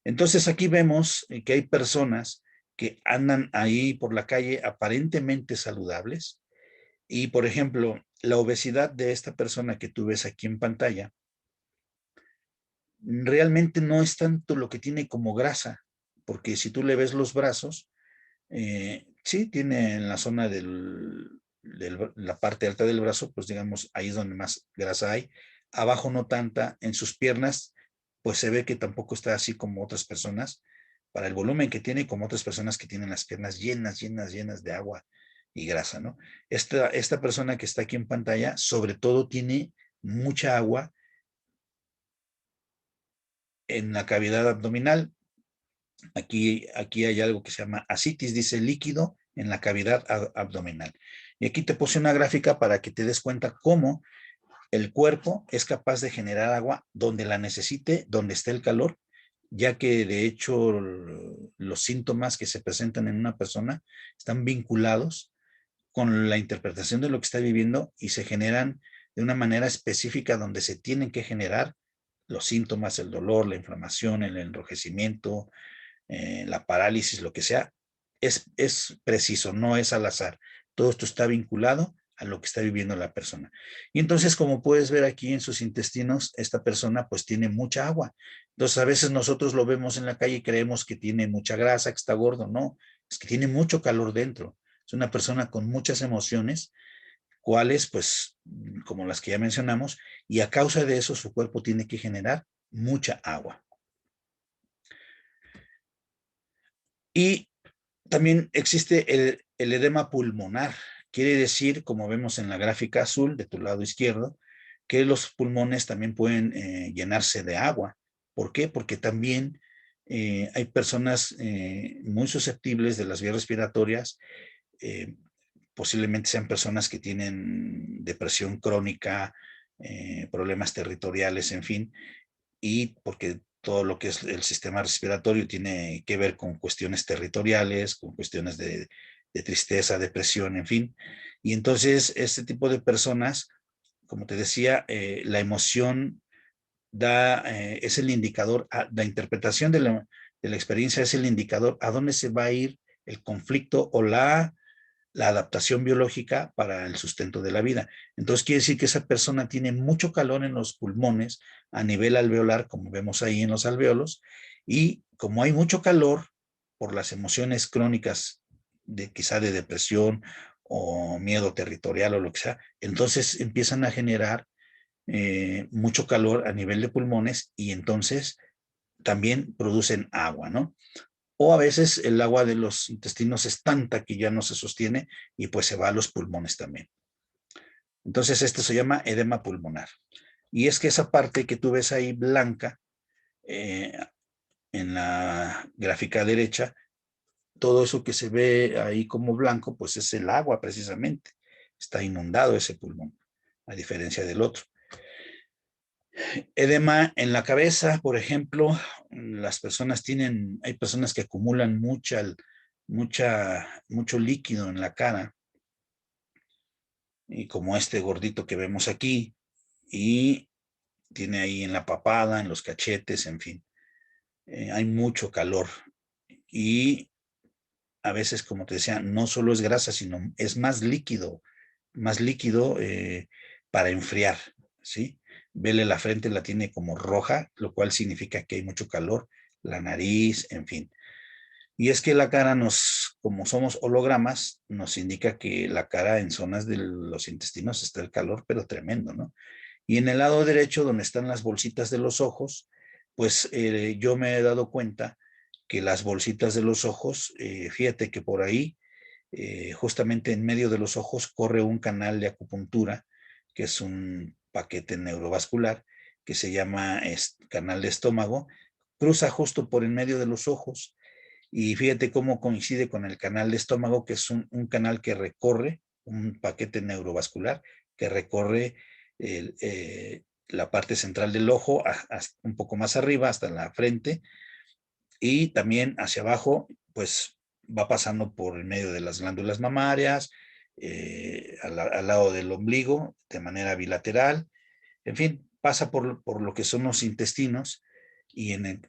Entonces aquí vemos que hay personas que andan ahí por la calle aparentemente saludables y, por ejemplo, la obesidad de esta persona que tú ves aquí en pantalla realmente no es tanto lo que tiene como grasa, porque si tú le ves los brazos, sí, tiene en la zona la parte alta del brazo, pues digamos, ahí es donde más grasa hay. Abajo no tanta, en sus piernas, pues se ve que tampoco está así como otras personas, para el volumen que tiene, como otras personas que tienen las piernas llenas, llenas, llenas de agua y grasa, ¿no? Esta persona que está aquí en pantalla, sobre todo tiene mucha agua en la cavidad abdominal. Aquí hay algo que se llama ascitis, dice líquido en la cavidad abdominal. Y aquí te puse una gráfica para que te des cuenta cómo el cuerpo es capaz de generar agua donde la necesite, donde esté el calor, ya que de hecho los síntomas que se presentan en una persona están vinculados con la interpretación de lo que está viviendo y se generan de una manera específica donde se tienen que generar los síntomas, el dolor, la inflamación, el enrojecimiento, la parálisis, lo que sea, es preciso, no es al azar. Todo esto está vinculado a lo que está viviendo la persona. Y entonces, como puedes ver aquí en sus intestinos, esta persona pues tiene mucha agua. Entonces, a veces nosotros lo vemos en la calle y creemos que tiene mucha grasa, que está gordo. No, es que tiene mucho calor dentro. Es una persona con muchas emociones, cuales pues, como las que ya mencionamos, y a causa de eso su cuerpo tiene que generar mucha agua. Y también existe el edema pulmonar. Quiere decir, como vemos en la gráfica azul de tu lado izquierdo, que los pulmones también pueden llenarse de agua. ¿Por qué? Porque también hay personas muy susceptibles de las vías respiratorias, eh, posiblemente sean personas que tienen depresión crónica, problemas territoriales, en fin, y porque todo lo que es el sistema respiratorio tiene que ver con cuestiones territoriales, con cuestiones de tristeza, depresión, en fin. Y entonces este tipo de personas, como te decía, la emoción es el indicador, la interpretación de la experiencia es el indicador a dónde se va a ir el conflicto o la adaptación biológica para el sustento de la vida. Entonces quiere decir que esa persona tiene mucho calor en los pulmones a nivel alveolar, como vemos ahí en los alveolos, y como hay mucho calor por las emociones crónicas de quizá de depresión o miedo territorial o lo que sea, entonces empiezan a generar mucho calor a nivel de pulmones y entonces también producen agua, ¿no? O a veces el agua de los intestinos es tanta que ya no se sostiene y pues se va a los pulmones también. Entonces esto se llama edema pulmonar. Y es que esa parte que tú ves ahí blanca eh, en la gráfica derecha, todo eso que se ve ahí como blanco, pues es el agua precisamente. está inundado ese pulmón, a diferencia del otro. Edema en la cabeza, por ejemplo, las personas hay personas que acumulan mucho líquido en la cara, y como este gordito que vemos aquí, y tiene ahí en la papada, en los cachetes, en fin. Hay mucho calor y a veces, como te decía, no solo es grasa, sino es más líquido para enfriar, ¿sí? Vele la frente, la tiene como roja, lo cual significa que hay mucho calor, la nariz, en fin. Y es que la cara como somos hologramas, nos indica que la cara en zonas de los intestinos está el calor, pero tremendo, ¿no? Y en el lado derecho, donde están las bolsitas de los ojos, pues yo me he dado cuenta que las bolsitas de los ojos, fíjate que por ahí, justamente en medio de los ojos, corre un canal de acupuntura, que es un paquete neurovascular, que se llama canal de estómago, cruza justo por en medio de los ojos, y fíjate cómo coincide con el canal de estómago, que es un canal que recorre, un paquete neurovascular, que recorre la parte central del ojo, un poco más arriba, hasta la frente, y también hacia abajo, pues va pasando por el medio de las glándulas mamarias, al lado del ombligo, de manera bilateral, en fin, pasa por lo que son los intestinos, y en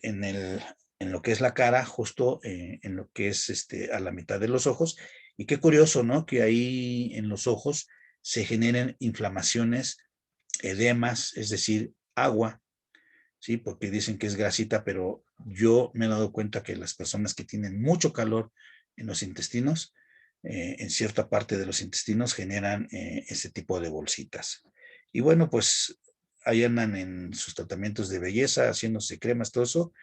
lo que es la cara, justo en lo que es a la mitad de los ojos. Y qué curioso, ¿no? Que ahí en los ojos se generen inflamaciones, edemas, es decir, agua, ¿sí? Porque dicen que es grasita, pero yo me he dado cuenta que las personas que tienen mucho calor en los intestinos, en cierta parte de los intestinos, generan ese tipo de bolsitas. Y bueno, pues ahí andan en sus tratamientos de belleza, haciéndose cremas, todo eso,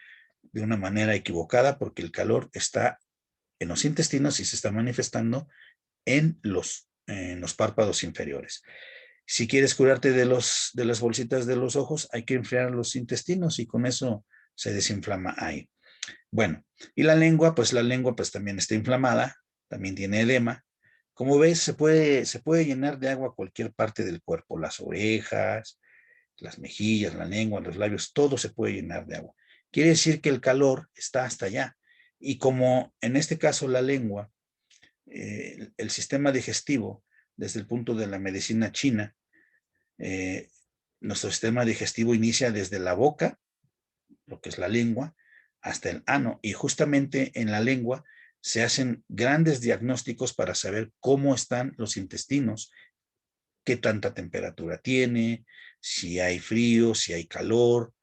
de una manera equivocada, porque el calor está en los intestinos y se está manifestando en los párpados inferiores. Si quieres curarte de las bolsitas de los ojos, hay que enfriar los intestinos y con eso se desinflama ahí. Bueno, y la lengua pues también está inflamada, también tiene edema. Como ves, se puede llenar de agua cualquier parte del cuerpo, las orejas, las mejillas, la lengua, los labios, todo se puede llenar de agua. Quiere decir que el calor está hasta allá. Y como en este caso la lengua, el sistema digestivo, desde el punto de la medicina china, eh, nuestro sistema digestivo inicia desde la boca, lo que es la lengua, hasta el ano. Y justamente en la lengua se hacen grandes diagnósticos para saber cómo están los intestinos, qué tanta temperatura tiene, si hay frío, si hay calor,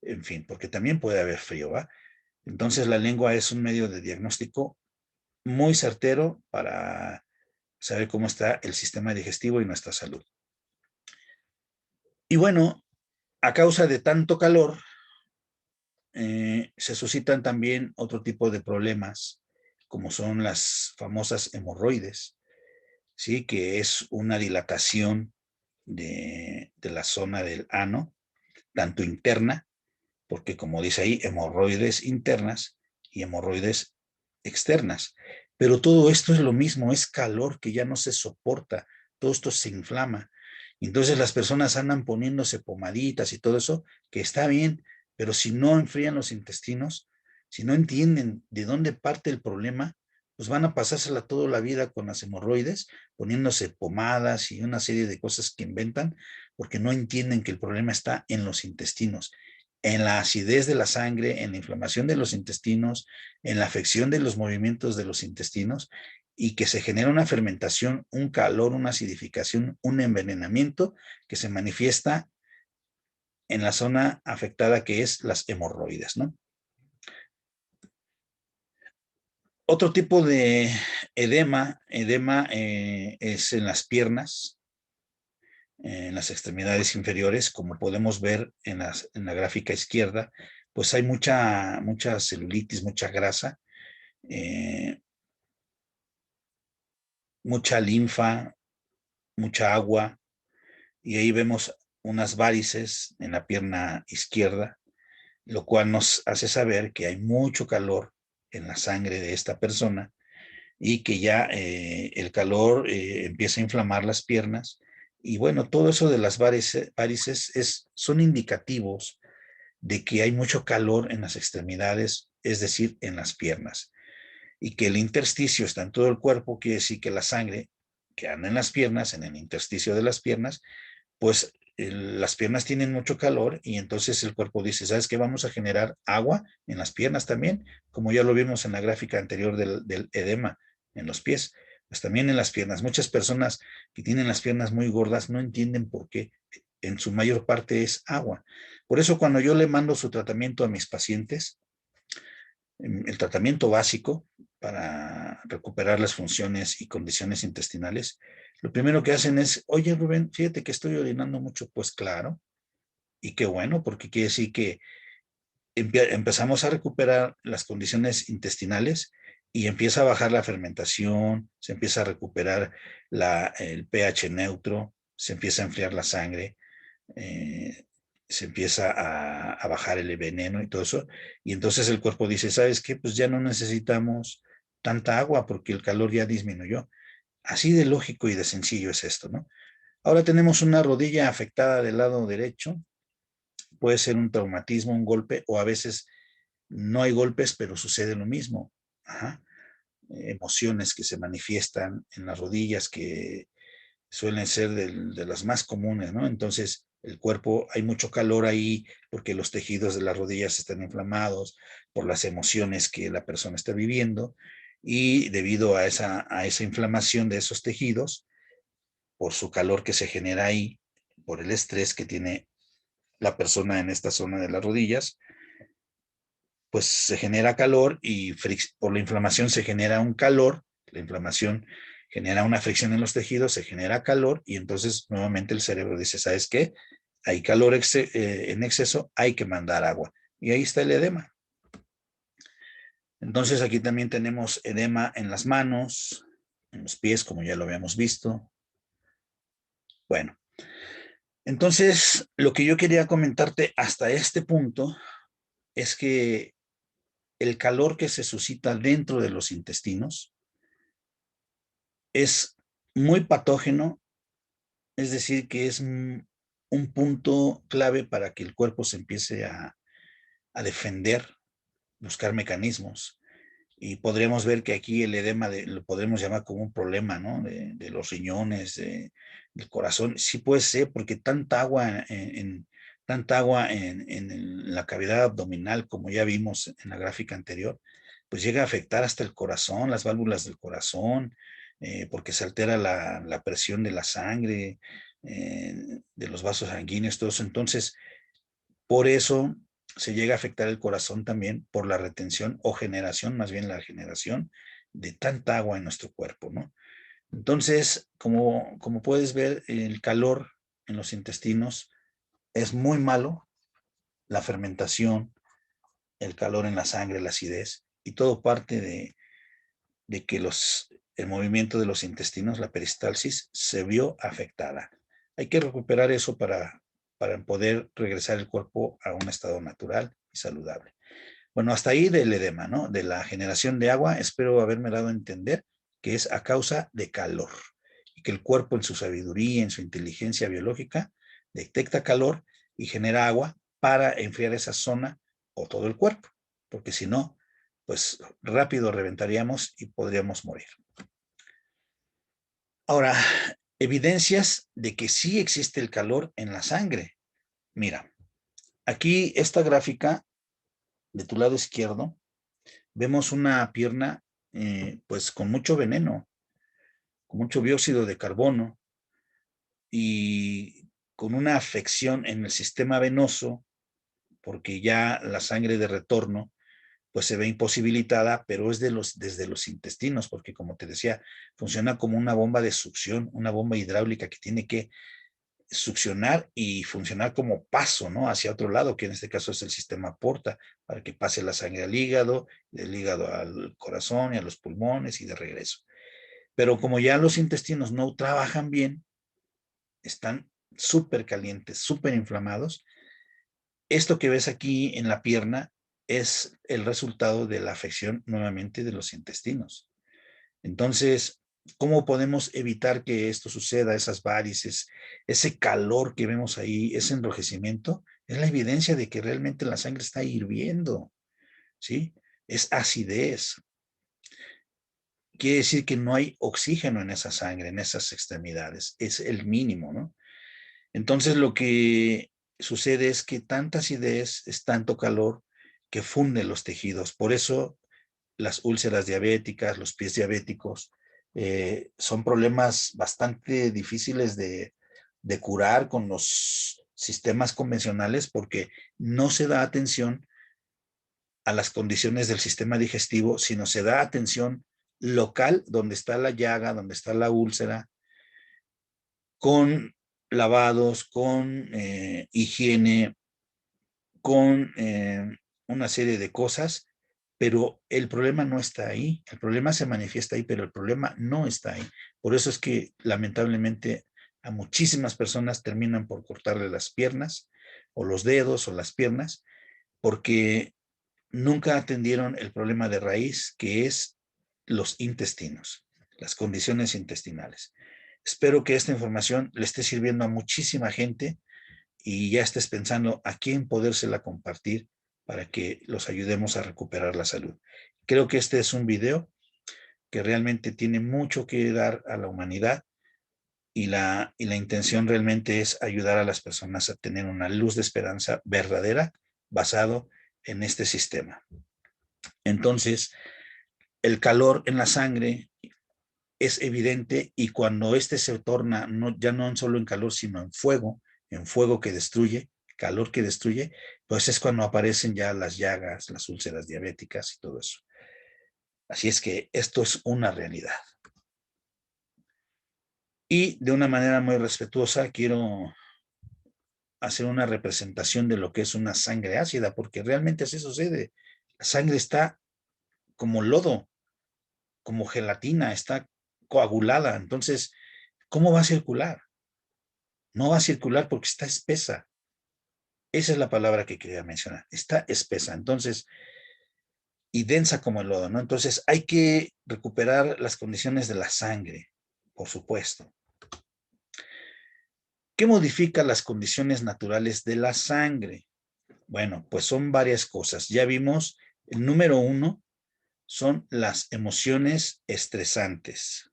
en fin, porque también puede haber frío, ¿va? Entonces la lengua es un medio de diagnóstico muy certero para saber cómo está el sistema digestivo y nuestra salud. Y bueno, a causa de tanto calor, se suscitan también otro tipo de problemas, como son las famosas hemorroides, ¿sí? Que es una dilatación de la zona del ano, tanto interna, porque como dice ahí, hemorroides internas y hemorroides externas. Pero todo esto es lo mismo, es calor que ya no se soporta, todo esto se inflama. Entonces las personas andan poniéndose pomaditas y todo eso, que está bien, pero si no enfrían los intestinos, si no entienden de dónde parte el problema, pues van a pasársela toda la vida con las hemorroides, poniéndose pomadas y una serie de cosas que inventan, porque no entienden que el problema está en los intestinos, en la acidez de la sangre, en la inflamación de los intestinos, en la afección de los movimientos de los intestinos, y que se genera una fermentación, un calor, una acidificación, un envenenamiento que se manifiesta en la zona afectada, que es las hemorroides, ¿no? Otro tipo de edema es en las piernas, en las extremidades inferiores, como podemos ver en la gráfica izquierda, pues hay mucha celulitis, mucha grasa, eh, mucha linfa, mucha agua, y ahí vemos unas varices en la pierna izquierda, lo cual nos hace saber que hay mucho calor en la sangre de esta persona, y que ya el calor empieza a inflamar las piernas. Y bueno, todo eso de las varices son indicativos de que hay mucho calor en las extremidades, es decir, en las piernas. Y que el intersticio está en todo el cuerpo, quiere decir que la sangre que anda en las piernas, en el intersticio de las piernas, pues las piernas tienen mucho calor y entonces el cuerpo dice, ¿sabes qué? Vamos a generar agua en las piernas también, como ya lo vimos en la gráfica anterior del edema en los pies, pues también en las piernas. Muchas personas que tienen las piernas muy gordas no entienden por qué. En su mayor parte es agua. Por eso cuando yo le mando su tratamiento a mis pacientes, el tratamiento básico para recuperar las funciones y condiciones intestinales, lo primero que hacen es, oye Rubén, fíjate que estoy orinando mucho. Pues claro, y qué bueno, porque quiere decir que empezamos a recuperar las condiciones intestinales y empieza a bajar la fermentación, se empieza a recuperar el pH neutro, se empieza a enfriar la sangre, eh, se empieza a bajar el veneno y todo eso, y entonces el cuerpo dice, ¿sabes qué? Pues ya no necesitamos tanta agua porque el calor ya disminuyó. Así de lógico y de sencillo es esto, ¿no? Ahora tenemos una rodilla afectada del lado derecho, puede ser un traumatismo, un golpe, o a veces no hay golpes, pero sucede lo mismo. Ajá. Emociones que se manifiestan en las rodillas que suelen ser de las más comunes, ¿no? Entonces, el cuerpo, hay mucho calor ahí porque los tejidos de las rodillas están inflamados por las emociones que la persona está viviendo y debido a esa inflamación de esos tejidos, por su calor que se genera ahí, por el estrés que tiene la persona en esta zona de las rodillas, pues se genera calor y por la inflamación se genera un calor, la inflamación genera una fricción en los tejidos, se genera calor y entonces nuevamente el cerebro dice, ¿sabes qué? Hay calor en exceso, hay que mandar agua. Y ahí está el edema. Entonces aquí también tenemos edema en las manos, en los pies, como ya lo habíamos visto. Bueno, entonces lo que yo quería comentarte hasta este punto es que el calor que se suscita dentro de los intestinos es muy patógeno, es decir, que es un punto clave para que el cuerpo se empiece a defender, buscar mecanismos. Y podríamos ver que aquí el edema lo podremos llamar como un problema, ¿no? De los riñones, del corazón. Sí puede ser, porque tanta agua en la cavidad abdominal, como ya vimos en la gráfica anterior, pues llega a afectar hasta el corazón, las válvulas del corazón, porque se altera la presión de la sangre, de los vasos sanguíneos, todo eso. Entonces, por eso se llega a afectar el corazón también por la retención o generación, más bien la generación de tanta agua en nuestro cuerpo, ¿no? Entonces, como puedes ver, el calor en los intestinos es muy malo, la fermentación, el calor en la sangre, la acidez, y todo parte de que el movimiento de los intestinos, la peristalsis, se vio afectada. Hay que recuperar eso para poder regresar el cuerpo a un estado natural y saludable. Bueno, hasta ahí del edema, ¿no? De la generación de agua, espero haberme dado a entender que es a causa de calor y que el cuerpo en su sabiduría, en su inteligencia biológica, detecta calor y genera agua para enfriar esa zona o todo el cuerpo, porque si no, pues rápido reventaríamos y podríamos morir. Ahora, evidencias de que sí existe el calor en la sangre. Mira, aquí esta gráfica de tu lado izquierdo, vemos una pierna pues con mucho veneno, con mucho dióxido de carbono y con una afección en el sistema venoso, porque ya la sangre de retorno pues se ve imposibilitada, pero es desde los intestinos, porque como te decía, funciona como una bomba de succión, una bomba hidráulica que tiene que succionar y funcionar como paso, ¿no? Hacia otro lado, que en este caso es el sistema porta, para que pase la sangre al hígado, del hígado al corazón y a los pulmones y de regreso. Pero como ya los intestinos no trabajan bien, están súper calientes, súper inflamados, esto que ves aquí en la pierna es el resultado de la afección nuevamente de los intestinos. Entonces, ¿cómo podemos evitar que esto suceda, esas varices, ese calor que vemos ahí, ese enrojecimiento? Es la evidencia de que realmente la sangre está hirviendo, ¿sí? Es acidez. Quiere decir que no hay oxígeno en esa sangre, en esas extremidades. Es el mínimo, ¿no? Entonces, lo que sucede es que tanta acidez es tanto calor que funde los tejidos. Por eso las úlceras diabéticas, los pies diabéticos, son problemas bastante difíciles de curar con los sistemas convencionales porque no se da atención a las condiciones del sistema digestivo, sino se da atención local donde está la llaga, donde está la úlcera, con lavados, con higiene, con una serie de cosas, pero el problema no está ahí. El problema se manifiesta ahí, pero el problema no está ahí. Por eso es que lamentablemente a muchísimas personas terminan por cortarle las piernas o los dedos o las piernas porque nunca atendieron el problema de raíz, que es los intestinos, las condiciones intestinales. Espero que esta información le esté sirviendo a muchísima gente y ya estés pensando a quién podérsela compartir para que los ayudemos a recuperar la salud. Creo que este es un video que realmente tiene mucho que dar a la humanidad y la intención realmente es ayudar a las personas a tener una luz de esperanza verdadera basado en este sistema. Entonces, el calor en la sangre es evidente y cuando este se torna ya no solo en calor, sino en fuego que destruye, calor que destruye, pues es cuando aparecen ya las llagas, las úlceras diabéticas y todo eso. Así es que esto es una realidad. Y de una manera muy respetuosa quiero hacer una representación de lo que es una sangre ácida, porque realmente así sucede. La sangre está como lodo, como gelatina, está coagulada. Entonces, ¿cómo va a circular? No va a circular porque está espesa. Esa es la palabra que quería mencionar. Está espesa. Entonces, y densa como el lodo, ¿no? Entonces, hay que recuperar las condiciones de la sangre, por supuesto. ¿Qué modifica las condiciones naturales de la sangre? Bueno, pues son varias cosas. Ya vimos, el número 1 son las emociones estresantes.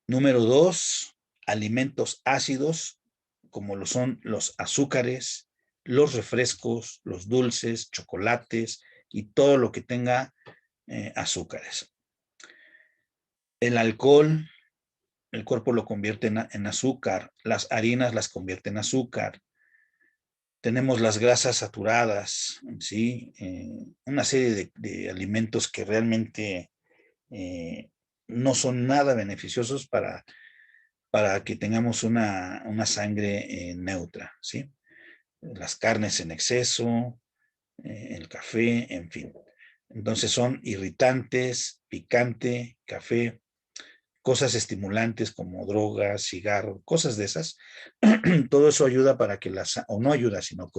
Número 2, alimentos ácidos, como lo son los azúcares, los refrescos, los dulces, chocolates y todo lo que tenga azúcares. El alcohol, el cuerpo lo convierte en azúcar, las harinas las convierte en azúcar. Tenemos las grasas saturadas, ¿sí? Una serie de alimentos que realmente no son nada beneficiosos para que tengamos una sangre neutra, ¿sí? Las carnes en exceso, el café, en fin. Entonces son irritantes, picante, café, cosas estimulantes como drogas, cigarro, cosas de esas. Todo eso ayuda para que o no ayuda, sino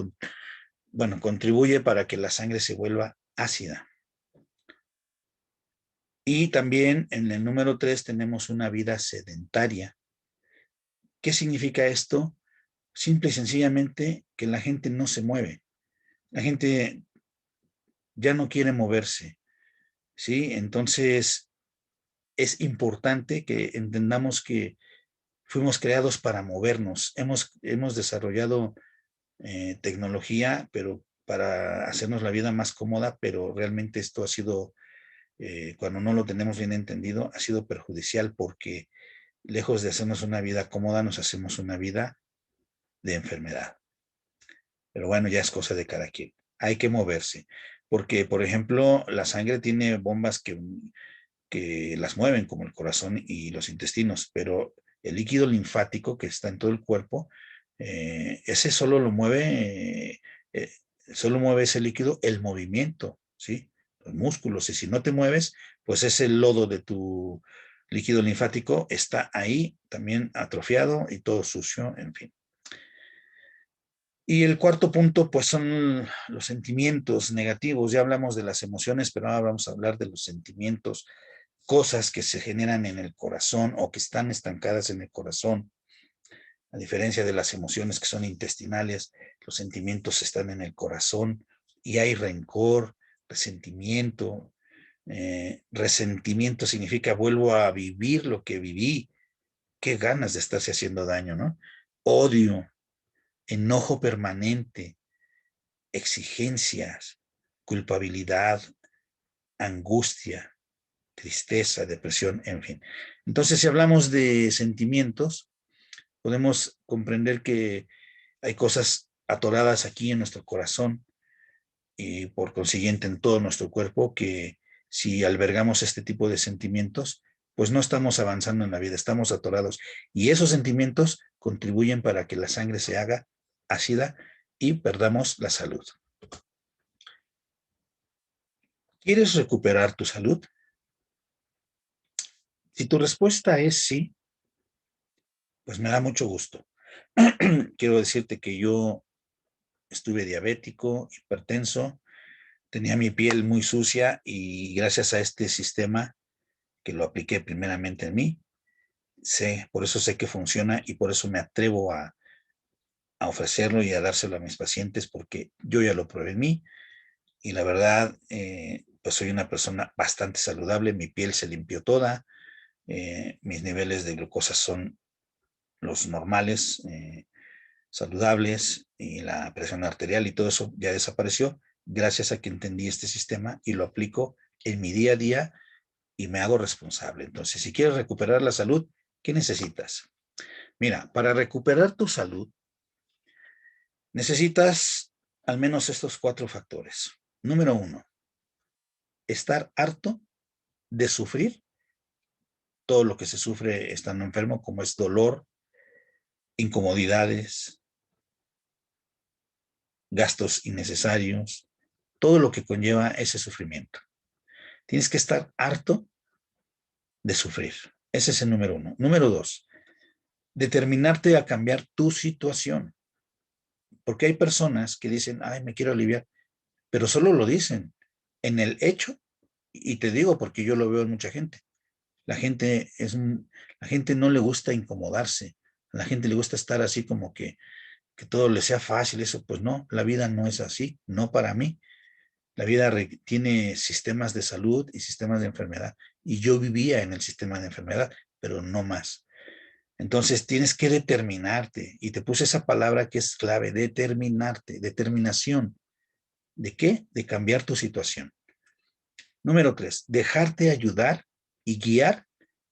bueno, contribuye para que la sangre se vuelva ácida. Y también en el número 3 tenemos una vida sedentaria. ¿Qué significa esto? Simple y sencillamente que la gente no se mueve. La gente ya no quiere moverse, ¿sí? Entonces, es importante que entendamos que fuimos creados para movernos. Hemos desarrollado tecnología, pero para hacernos la vida más cómoda, pero realmente esto ha sido, cuando no lo tenemos bien entendido, ha sido perjudicial porque lejos de hacernos una vida cómoda, nos hacemos una vida de enfermedad. Pero bueno, ya es cosa de cada quien. Hay que moverse. Porque, por ejemplo, la sangre tiene bombas que las mueven, como el corazón y los intestinos, pero el líquido linfático que está en todo el cuerpo, ese eh, solo mueve ese líquido el movimiento, ¿sí? Los músculos. Y si no te mueves, pues ese lodo de tu líquido linfático está ahí también atrofiado y todo sucio, en fin. Y el cuarto punto, pues son los sentimientos negativos. Ya hablamos de las emociones, pero ahora vamos a hablar de los sentimientos, cosas que se generan en el corazón o que están estancadas en el corazón. A diferencia de las emociones que son intestinales, los sentimientos están en el corazón y hay rencor, resentimiento. Resentimiento significa vuelvo a vivir lo que viví. Qué ganas de estarse haciendo daño, ¿no? Odio, enojo permanente, exigencias, culpabilidad, angustia, tristeza, depresión, en fin. Entonces, si hablamos de sentimientos, podemos comprender que hay cosas atoradas aquí en nuestro corazón y por consiguiente en todo nuestro cuerpo que si albergamos este tipo de sentimientos, pues no estamos avanzando en la vida, estamos atorados. Y esos sentimientos contribuyen para que la sangre se haga ácida y perdamos la salud. ¿Quieres recuperar tu salud? Si tu respuesta es sí, pues me da mucho gusto. Quiero decirte que yo estuve diabético, hipertenso, tenía mi piel muy sucia y gracias a este sistema que lo apliqué primeramente en mí, por eso sé que funciona y por eso me atrevo a ofrecerlo y a dárselo a mis pacientes porque yo ya lo probé en mí y la verdad, pues soy una persona bastante saludable, mi piel se limpió toda, mis niveles de glucosa son los normales, saludables y la presión arterial y todo eso ya desapareció gracias a que entendí este sistema y lo aplico en mi día a día y me hago responsable. Entonces, si quieres recuperar la salud, ¿qué necesitas? Mira, para recuperar tu salud, necesitas al menos estos 4 factores. Número 1, estar harto de sufrir todo lo que se sufre estando enfermo, como es dolor, incomodidades, gastos innecesarios, todo lo que conlleva ese sufrimiento. Tienes que estar harto de sufrir. Ese es el número 1. Número 2, determinarte a cambiar tu situación. Porque hay personas que dicen, ay, me quiero aliviar, pero solo lo dicen. En el hecho, y te digo porque yo lo veo en mucha gente, la gente no le gusta incomodarse, a la gente le gusta estar así como que todo le sea fácil, eso pues no, la vida no es así, no para mí. La vida tiene sistemas de salud y sistemas de enfermedad, y yo vivía en el sistema de enfermedad, pero no más. Entonces tienes que determinarte, y te puse esa palabra que es clave, determinarte, determinación. ¿De qué? De cambiar tu situación. Número 3, dejarte ayudar y guiar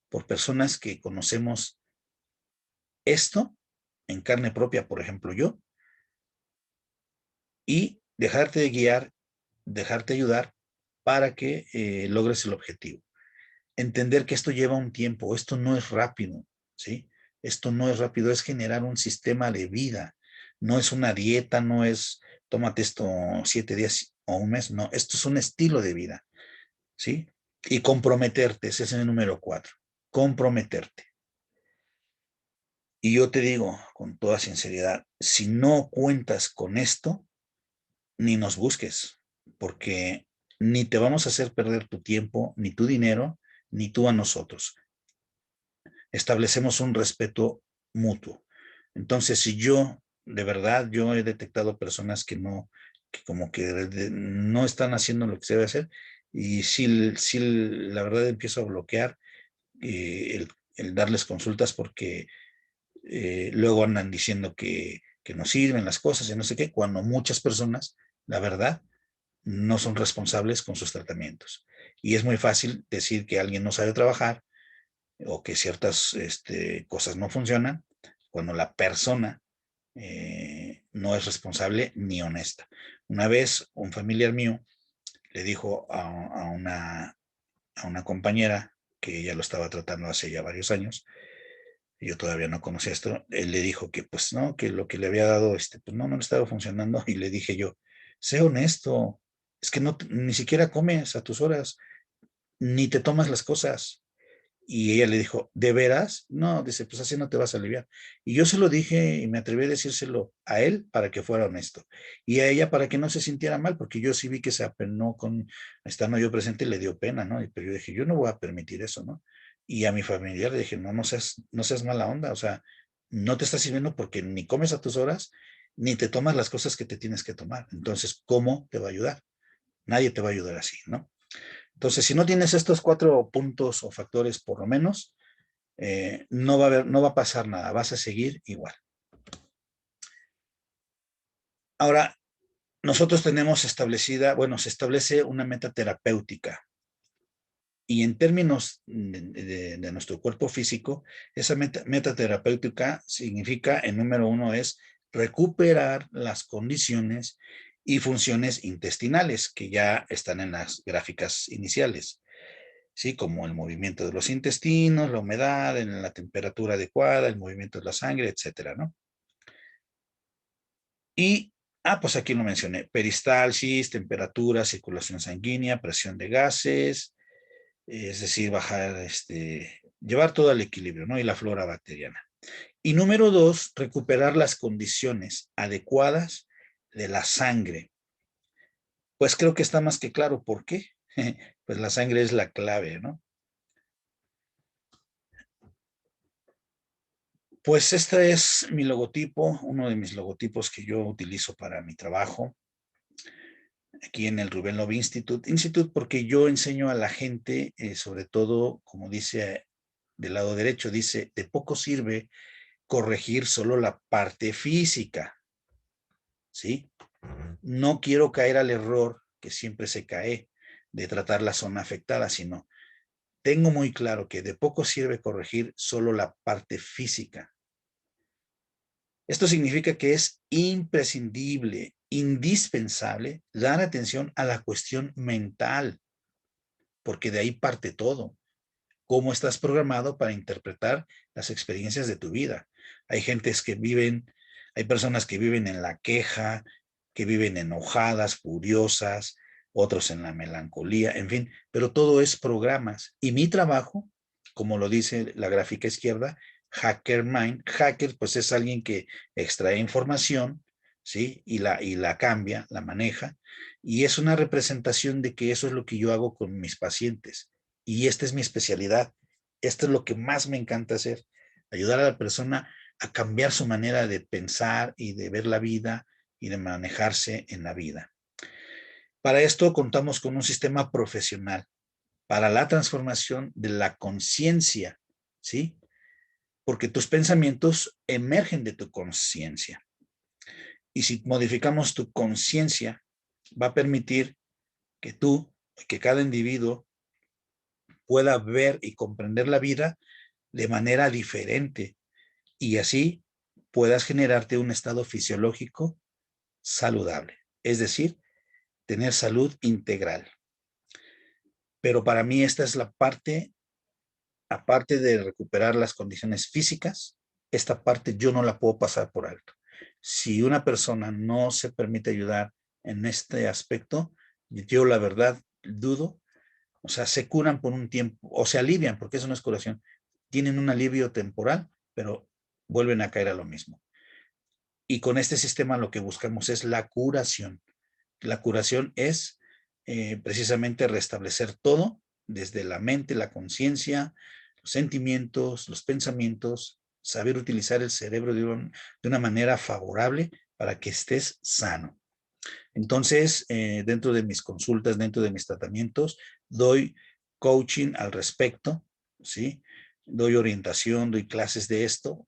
por personas que conocemos esto en carne propia, por ejemplo yo, y dejarte de guiar, dejarte ayudar para que logres el objetivo. Entender que esto lleva un tiempo, esto no es rápido, ¿sí? Esto no es rápido, es generar un sistema de vida, no es una dieta, no es tómate esto 7 días o un mes, no, esto es un estilo de vida, ¿sí? Y comprometerte, ese es el número 4, comprometerte. Y yo te digo con toda sinceridad, si no cuentas con esto, ni nos busques, porque ni te vamos a hacer perder tu tiempo, ni tu dinero, ni tú a nosotros. Establecemos un respeto mutuo. Entonces, si yo, de verdad, yo he detectado personas que como que no están haciendo lo que se debe hacer, y si la verdad empiezo a bloquear el darles consultas porque luego andan diciendo que no sirven las cosas y no sé qué, cuando muchas personas, la verdad, no son responsables con sus tratamientos. Y es muy fácil decir que alguien no sabe trabajar o que ciertas cosas no funcionan cuando la persona no es responsable ni honesta. Una vez un familiar mío le dijo a una compañera que ella lo estaba tratando hace ya varios años, yo todavía no conocía esto, él le dijo que pues no, que lo que le había dado, pues no, no le estaba funcionando, y le dije yo, sé honesto, es que no, ni siquiera comes a tus horas, ni te tomas las cosas, Y ella le dijo, ¿de veras? No, dice, pues así no te vas a aliviar. Y yo se lo dije y me atreví a decírselo a él para que fuera honesto. Y a ella para que no se sintiera mal, porque yo sí vi que se apenó con, estando yo presente, le dio pena, ¿no? Pero yo dije, yo no voy a permitir eso, ¿no? Y a mi familiar le dije, no, no seas mala onda, o sea, no te estás sirviendo porque ni comes a tus horas, ni te tomas las cosas que te tienes que tomar. Entonces, ¿cómo te va a ayudar? Nadie te va a ayudar así, ¿no? Entonces, si no tienes estos 4 puntos o factores por lo menos, no va a pasar nada, vas a seguir igual. Ahora, nosotros tenemos establecida, bueno, se establece una meta terapéutica y en términos de nuestro cuerpo físico, esa meta terapéutica significa, el número 1 es recuperar las condiciones y funciones intestinales que ya están en las gráficas iniciales. ¿Sí? Como el movimiento de los intestinos, la humedad, en la temperatura adecuada, el movimiento de la sangre, etcétera, ¿no? Y, pues aquí lo mencioné, peristalsis, temperatura, circulación sanguínea, presión de gases, es decir, bajar, llevar todo al equilibrio, ¿no? Y la flora bacteriana. Y número 2, recuperar las condiciones adecuadas de la sangre. Pues creo que está más que claro por qué. Pues la sangre es la clave, ¿no? Pues este es mi logotipo, uno de mis logotipos que yo utilizo para mi trabajo aquí en el Rubén Love Institute porque yo enseño a la gente, sobre todo, como dice del lado derecho, dice, de poco sirve corregir solo la parte física, ¿sí? No quiero caer al error que siempre se cae de tratar la zona afectada, sino tengo muy claro que de poco sirve corregir solo la parte física. Esto significa que es imprescindible, indispensable, dar atención a la cuestión mental, porque de ahí parte todo. Cómo estás programado para interpretar las experiencias de tu vida. Hay personas que viven en la queja, que viven enojadas, furiosas, otros en la melancolía, en fin, pero todo es programas. Y mi trabajo, como lo dice la gráfica izquierda, Hacker Mind, hacker pues es alguien que extrae información, ¿sí? Y la cambia, la maneja, y es una representación de que eso es lo que yo hago con mis pacientes. Y esta es mi especialidad. Esto es lo que más me encanta hacer, ayudar a la persona a cambiar su manera de pensar y de ver la vida y de manejarse en la vida. Para esto contamos con un sistema profesional para la transformación de la conciencia, ¿sí? Porque tus pensamientos emergen de tu conciencia. Y si modificamos tu conciencia, va a permitir que tú, que cada individuo pueda ver y comprender la vida de manera diferente y así puedas generarte un estado fisiológico saludable, es decir, tener salud integral. Pero para mí esta es la parte, aparte de recuperar las condiciones físicas, esta parte yo no la puedo pasar por alto. Si una persona no se permite ayudar en este aspecto, yo la verdad dudo, o sea, se curan por un tiempo, o se alivian, porque eso no es curación, tienen un alivio temporal, pero vuelven a caer a lo mismo. Y con este sistema lo que buscamos es la curación. La curación es precisamente restablecer todo desde la mente, la conciencia, los sentimientos, los pensamientos, saber utilizar el cerebro de una manera favorable para que estés sano. Entonces, dentro de mis consultas, dentro de mis tratamientos, doy coaching al respecto, ¿sí? Doy orientación, doy clases de esto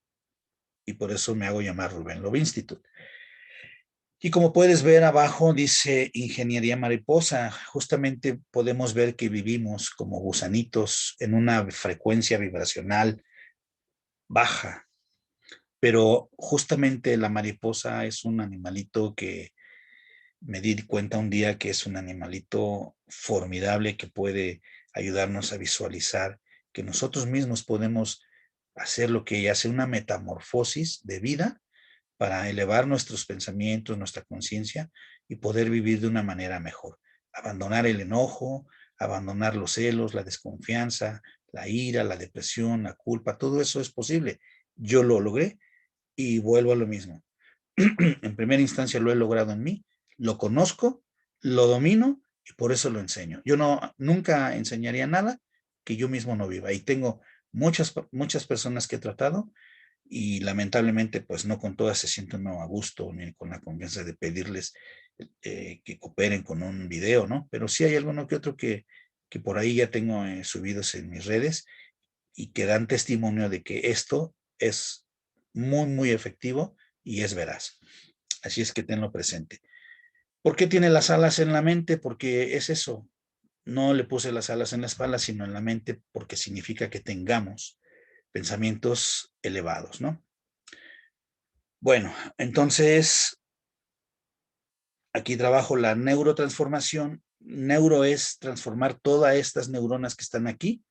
y por eso me hago llamar Rubén Love Institute. Y como puedes ver abajo dice ingeniería mariposa. Justamente podemos ver que vivimos como gusanitos en una frecuencia vibracional baja, pero justamente la mariposa es un animalito que me di cuenta un día que es un animalito formidable que puede ayudarnos a visualizar que nosotros mismos podemos hacer lo que ella hace, una metamorfosis de vida para elevar nuestros pensamientos, nuestra conciencia y poder vivir de una manera mejor. Abandonar el enojo, abandonar los celos, la desconfianza, la ira, la depresión, la culpa, todo eso es posible. Yo lo logré y vuelvo a lo mismo. En primera instancia lo he logrado en mí, lo conozco, lo domino y por eso lo enseño. Yo nunca enseñaría nada que yo mismo no viva. Y tengo muchas personas que he tratado y lamentablemente pues no con todas se sienten a gusto ni con la confianza de pedirles que cooperen con un video, ¿no? Pero sí hay alguno que otro que por ahí ya tengo subidos en mis redes y que dan testimonio de que esto es muy efectivo y es veraz. Así es que tenlo presente. ¿Por qué tiene las alas en la mente? Porque es eso. No le puse las alas en la espalda, sino en la mente, porque significa que tengamos pensamientos elevados, ¿no? Bueno, entonces aquí trabajo la neurotransformación. Neuro es transformar todas estas neuronas que están aquí,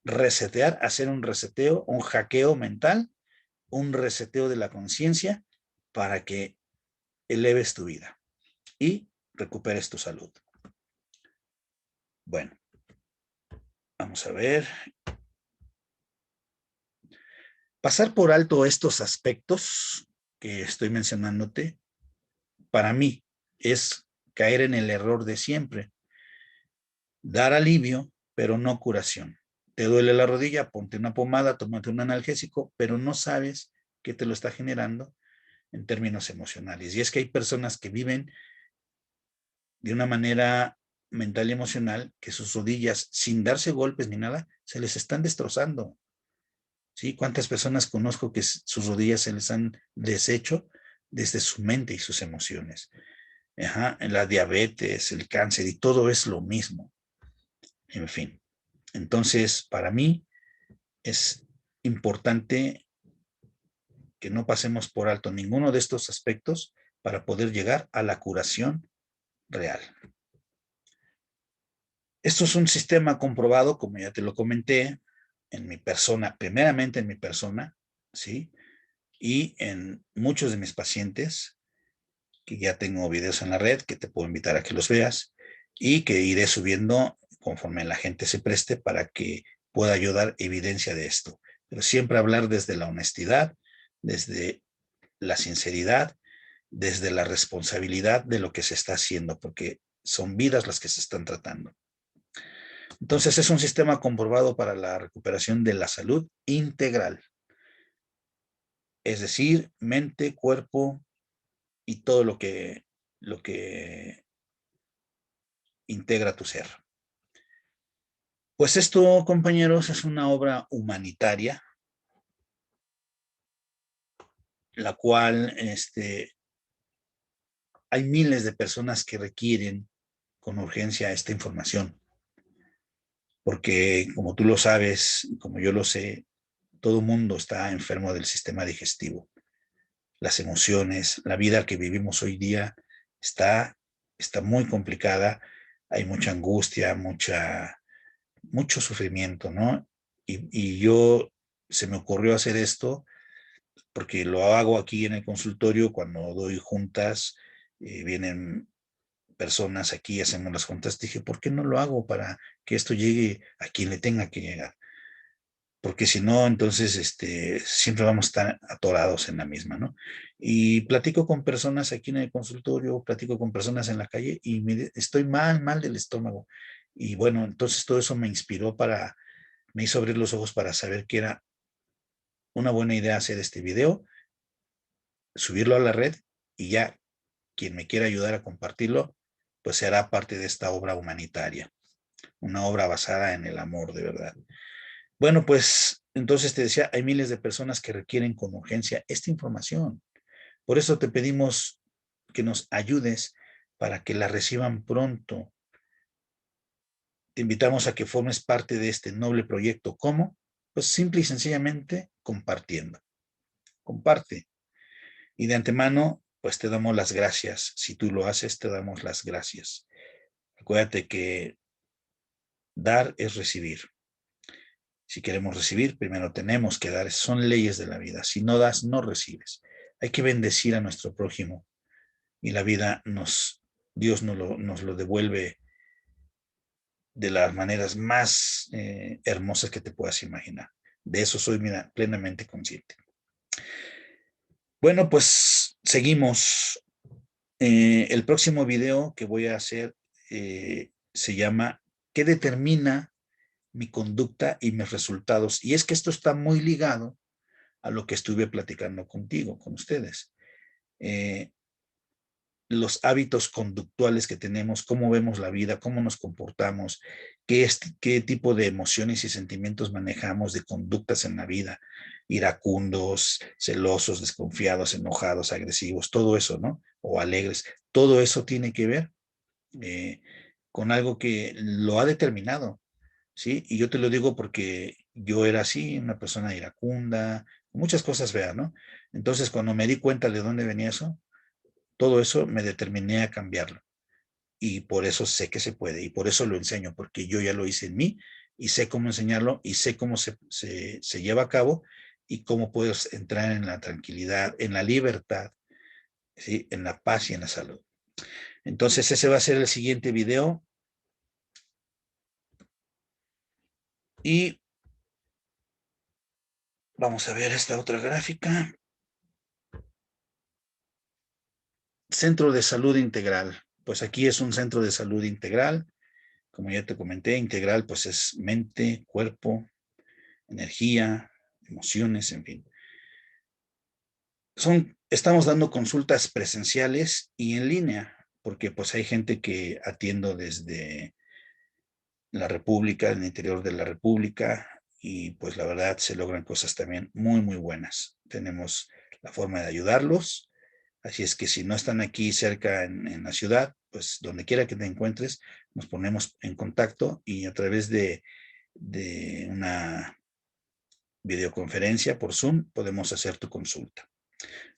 resetear, hacer un reseteo, un hackeo mental, un reseteo de la conciencia para que eleves tu vida y recuperes tu salud. Bueno, vamos a ver. Pasar por alto estos aspectos que estoy mencionándote, para mí, es caer en el error de siempre. Dar alivio, pero no curación. Te duele la rodilla, ponte una pomada, tómate un analgésico, pero no sabes qué te lo está generando en términos emocionales. Y es que hay personas que viven de una manera mental y emocional que sus rodillas, sin darse golpes ni nada, se les están destrozando. ¿Sí? ¿Cuántas personas conozco que sus rodillas se les han deshecho desde su mente y sus emociones? Ajá, la diabetes, el cáncer y todo es lo mismo. En fin. Entonces, para mí es importante que no pasemos por alto ninguno de estos aspectos para poder llegar a la curación real. Esto es un sistema comprobado, como ya te lo comenté, en mi persona, primeramente en mi persona, ¿sí? Y en muchos de mis pacientes, que ya tengo videos en la red, que te puedo invitar a que los veas, y que iré subiendo conforme la gente se preste para que pueda ayudar evidencia de esto. Pero siempre hablar desde la honestidad, desde la sinceridad, desde la responsabilidad de lo que se está haciendo, porque son vidas las que se están tratando. Entonces es un sistema comprobado para la recuperación de la salud integral, es decir, mente, cuerpo y todo lo que integra tu ser. Pues esto, compañeros, es una obra humanitaria, la cual hay miles de personas que requieren con urgencia esta información, porque como tú lo sabes, como yo lo sé, todo el mundo está enfermo del sistema digestivo. Las emociones, la vida que vivimos hoy día está muy complicada, hay mucha angustia, mucho sufrimiento, ¿no? Y yo se me ocurrió hacer esto porque lo hago aquí en el consultorio cuando doy juntas, vienen personas aquí, hacemos las juntas, dije, ¿por qué no lo hago para que esto llegue a quien le tenga que llegar? Porque si no, entonces siempre vamos a estar atorados en la misma, ¿no? Y platico con personas aquí en el consultorio, platico con personas en la calle y estoy mal del estómago. Y bueno, entonces todo eso me inspiró me hizo abrir los ojos para saber que era una buena idea hacer este video, subirlo a la red y ya quien me quiera ayudar a compartirlo, pues será parte de esta obra humanitaria, una obra basada en el amor de verdad. Bueno, pues entonces te decía, hay miles de personas que requieren con urgencia esta información. Por eso te pedimos que nos ayudes para que la reciban pronto. Te invitamos a que formes parte de este noble proyecto. ¿Cómo? Pues simple y sencillamente compartiendo. Comparte. Y de antemano, pues te damos las gracias. Si tú lo haces, te damos las gracias. Acuérdate que dar es recibir. Si queremos recibir, primero tenemos que dar. Son leyes de la vida. Si no das, no recibes. Hay que bendecir a nuestro prójimo y la vida Dios nos lo devuelve de las maneras más hermosas que te puedas imaginar. De eso soy, mira, plenamente consciente. Bueno, pues seguimos. El próximo video que voy a hacer se llama ¿qué determina mi conducta y mis resultados? Y es que esto está muy ligado a lo que estuve platicando contigo, con ustedes. Los hábitos conductuales que tenemos, cómo vemos la vida, cómo nos comportamos, qué tipo de emociones y sentimientos manejamos, de conductas en la vida, iracundos, celosos, desconfiados, enojados, agresivos, todo eso, ¿no? O alegres, todo eso tiene que ver eh, con algo que lo ha determinado, ¿sí? Y yo te lo digo porque yo era así, una persona iracunda, muchas cosas feas, ¿no? Entonces, cuando me di cuenta de dónde venía eso, todo eso me determiné a cambiarlo. Y por eso sé que se puede, y por eso lo enseño, porque yo ya lo hice en mí, y sé cómo enseñarlo, y sé cómo se lleva a cabo, y cómo puedes entrar en la tranquilidad, en la libertad, ¿sí? En la paz y en la salud. Entonces ese va a ser el siguiente video. Y vamos a ver esta otra gráfica. Centro de salud integral. Pues aquí es un centro de salud integral. Como ya te comenté, integral pues es mente, cuerpo, energía, emociones, en fin. Estamos dando consultas presenciales y en línea, porque pues hay gente que atiendo desde la República, en el interior de la República, y pues la verdad se logran cosas también muy, muy buenas. Tenemos la forma de ayudarlos, así es que si no están aquí cerca en la ciudad, pues donde quiera que te encuentres, nos ponemos en contacto y a través de una videoconferencia por Zoom podemos hacer tu consulta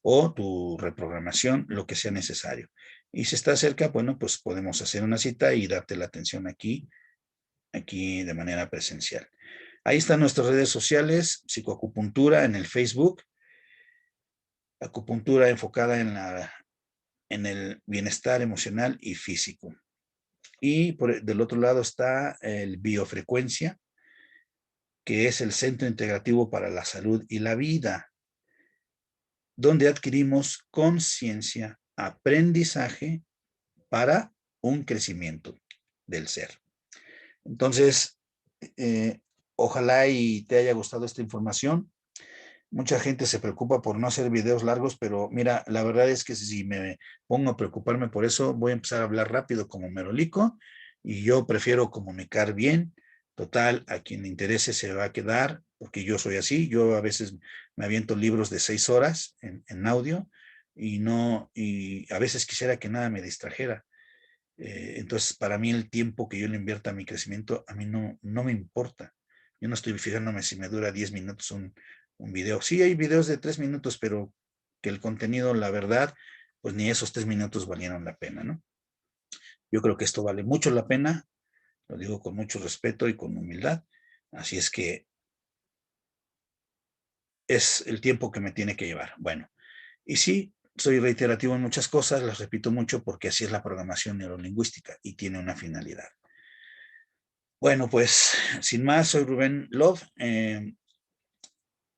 o tu reprogramación, lo que sea necesario. Y si está cerca, bueno, pues podemos hacer una cita y darte la atención aquí de manera presencial. Ahí están nuestras redes sociales, psicoacupuntura en el Facebook, acupuntura enfocada en el bienestar emocional y físico. Y del otro lado está el biofrecuencia, que es el Centro Integrativo para la Salud y la Vida, donde adquirimos conciencia, aprendizaje para un crecimiento del ser. Entonces, eh, ojalá y te haya gustado esta información. Mucha gente se preocupa por no hacer videos largos, pero mira, la verdad es que si me pongo a preocuparme por eso, voy a empezar a hablar rápido como merolico y yo prefiero comunicar bien. Total, a quien le interese se va a quedar, porque yo soy así. Yo a veces me aviento libros de 6 horas en audio y a veces quisiera que nada me distrajera. Entonces, para mí el tiempo que yo le invierta a mi crecimiento, a mí no me importa. Yo no estoy fijándome si me dura 10 minutos un video. Sí, hay videos de 3 minutos, pero que el contenido, la verdad, pues ni esos 3 minutos valieron la pena, ¿no? Yo creo que esto vale mucho la pena, lo digo con mucho respeto y con humildad. Así es que es el tiempo que me tiene que llevar. Bueno, y sí, soy reiterativo en muchas cosas, las repito mucho porque así es la programación neurolingüística y tiene una finalidad. Bueno, pues sin más, soy Rubén Love.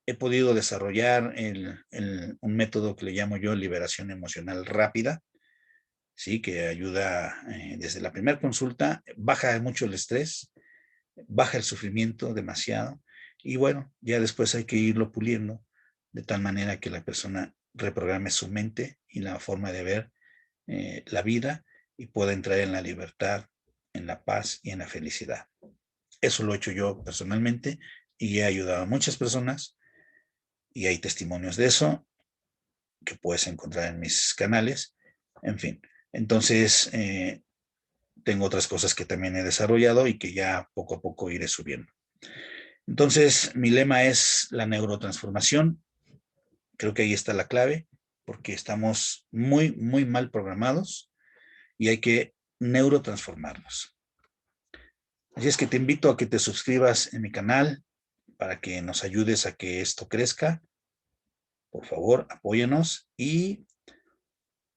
He podido desarrollar un método que le llamo yo liberación emocional rápida, ¿sí? Que ayuda desde la primera consulta, baja mucho el estrés, baja el sufrimiento demasiado y bueno, ya después hay que irlo puliendo de tal manera que la persona reprograme su mente y la forma de ver la vida y pueda entrar en la libertad, en la paz y en la felicidad. Eso lo he hecho yo personalmente y he ayudado a muchas personas y hay testimonios de eso que puedes encontrar en mis canales. En fin, entonces tengo otras cosas que también he desarrollado y que ya poco a poco iré subiendo. Entonces, mi lema es la neurotransformación. Creo que ahí está la clave, porque estamos muy, muy mal programados y hay que neurotransformarnos. Así es que te invito a que te suscribas en mi canal para que nos ayudes a que esto crezca. Por favor, apóyanos y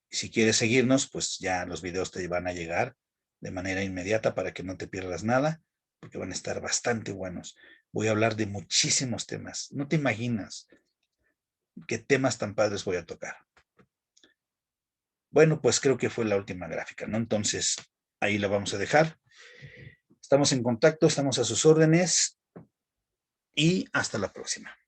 si quieres seguirnos, pues ya los videos te van a llegar de manera inmediata para que no te pierdas nada, porque van a estar bastante buenos. Voy a hablar de muchísimos temas. No te imaginas qué temas tan padres voy a tocar. Bueno, pues creo que fue la última gráfica, ¿no? Entonces, ahí la vamos a dejar. Estamos en contacto, estamos a sus órdenes y hasta la próxima.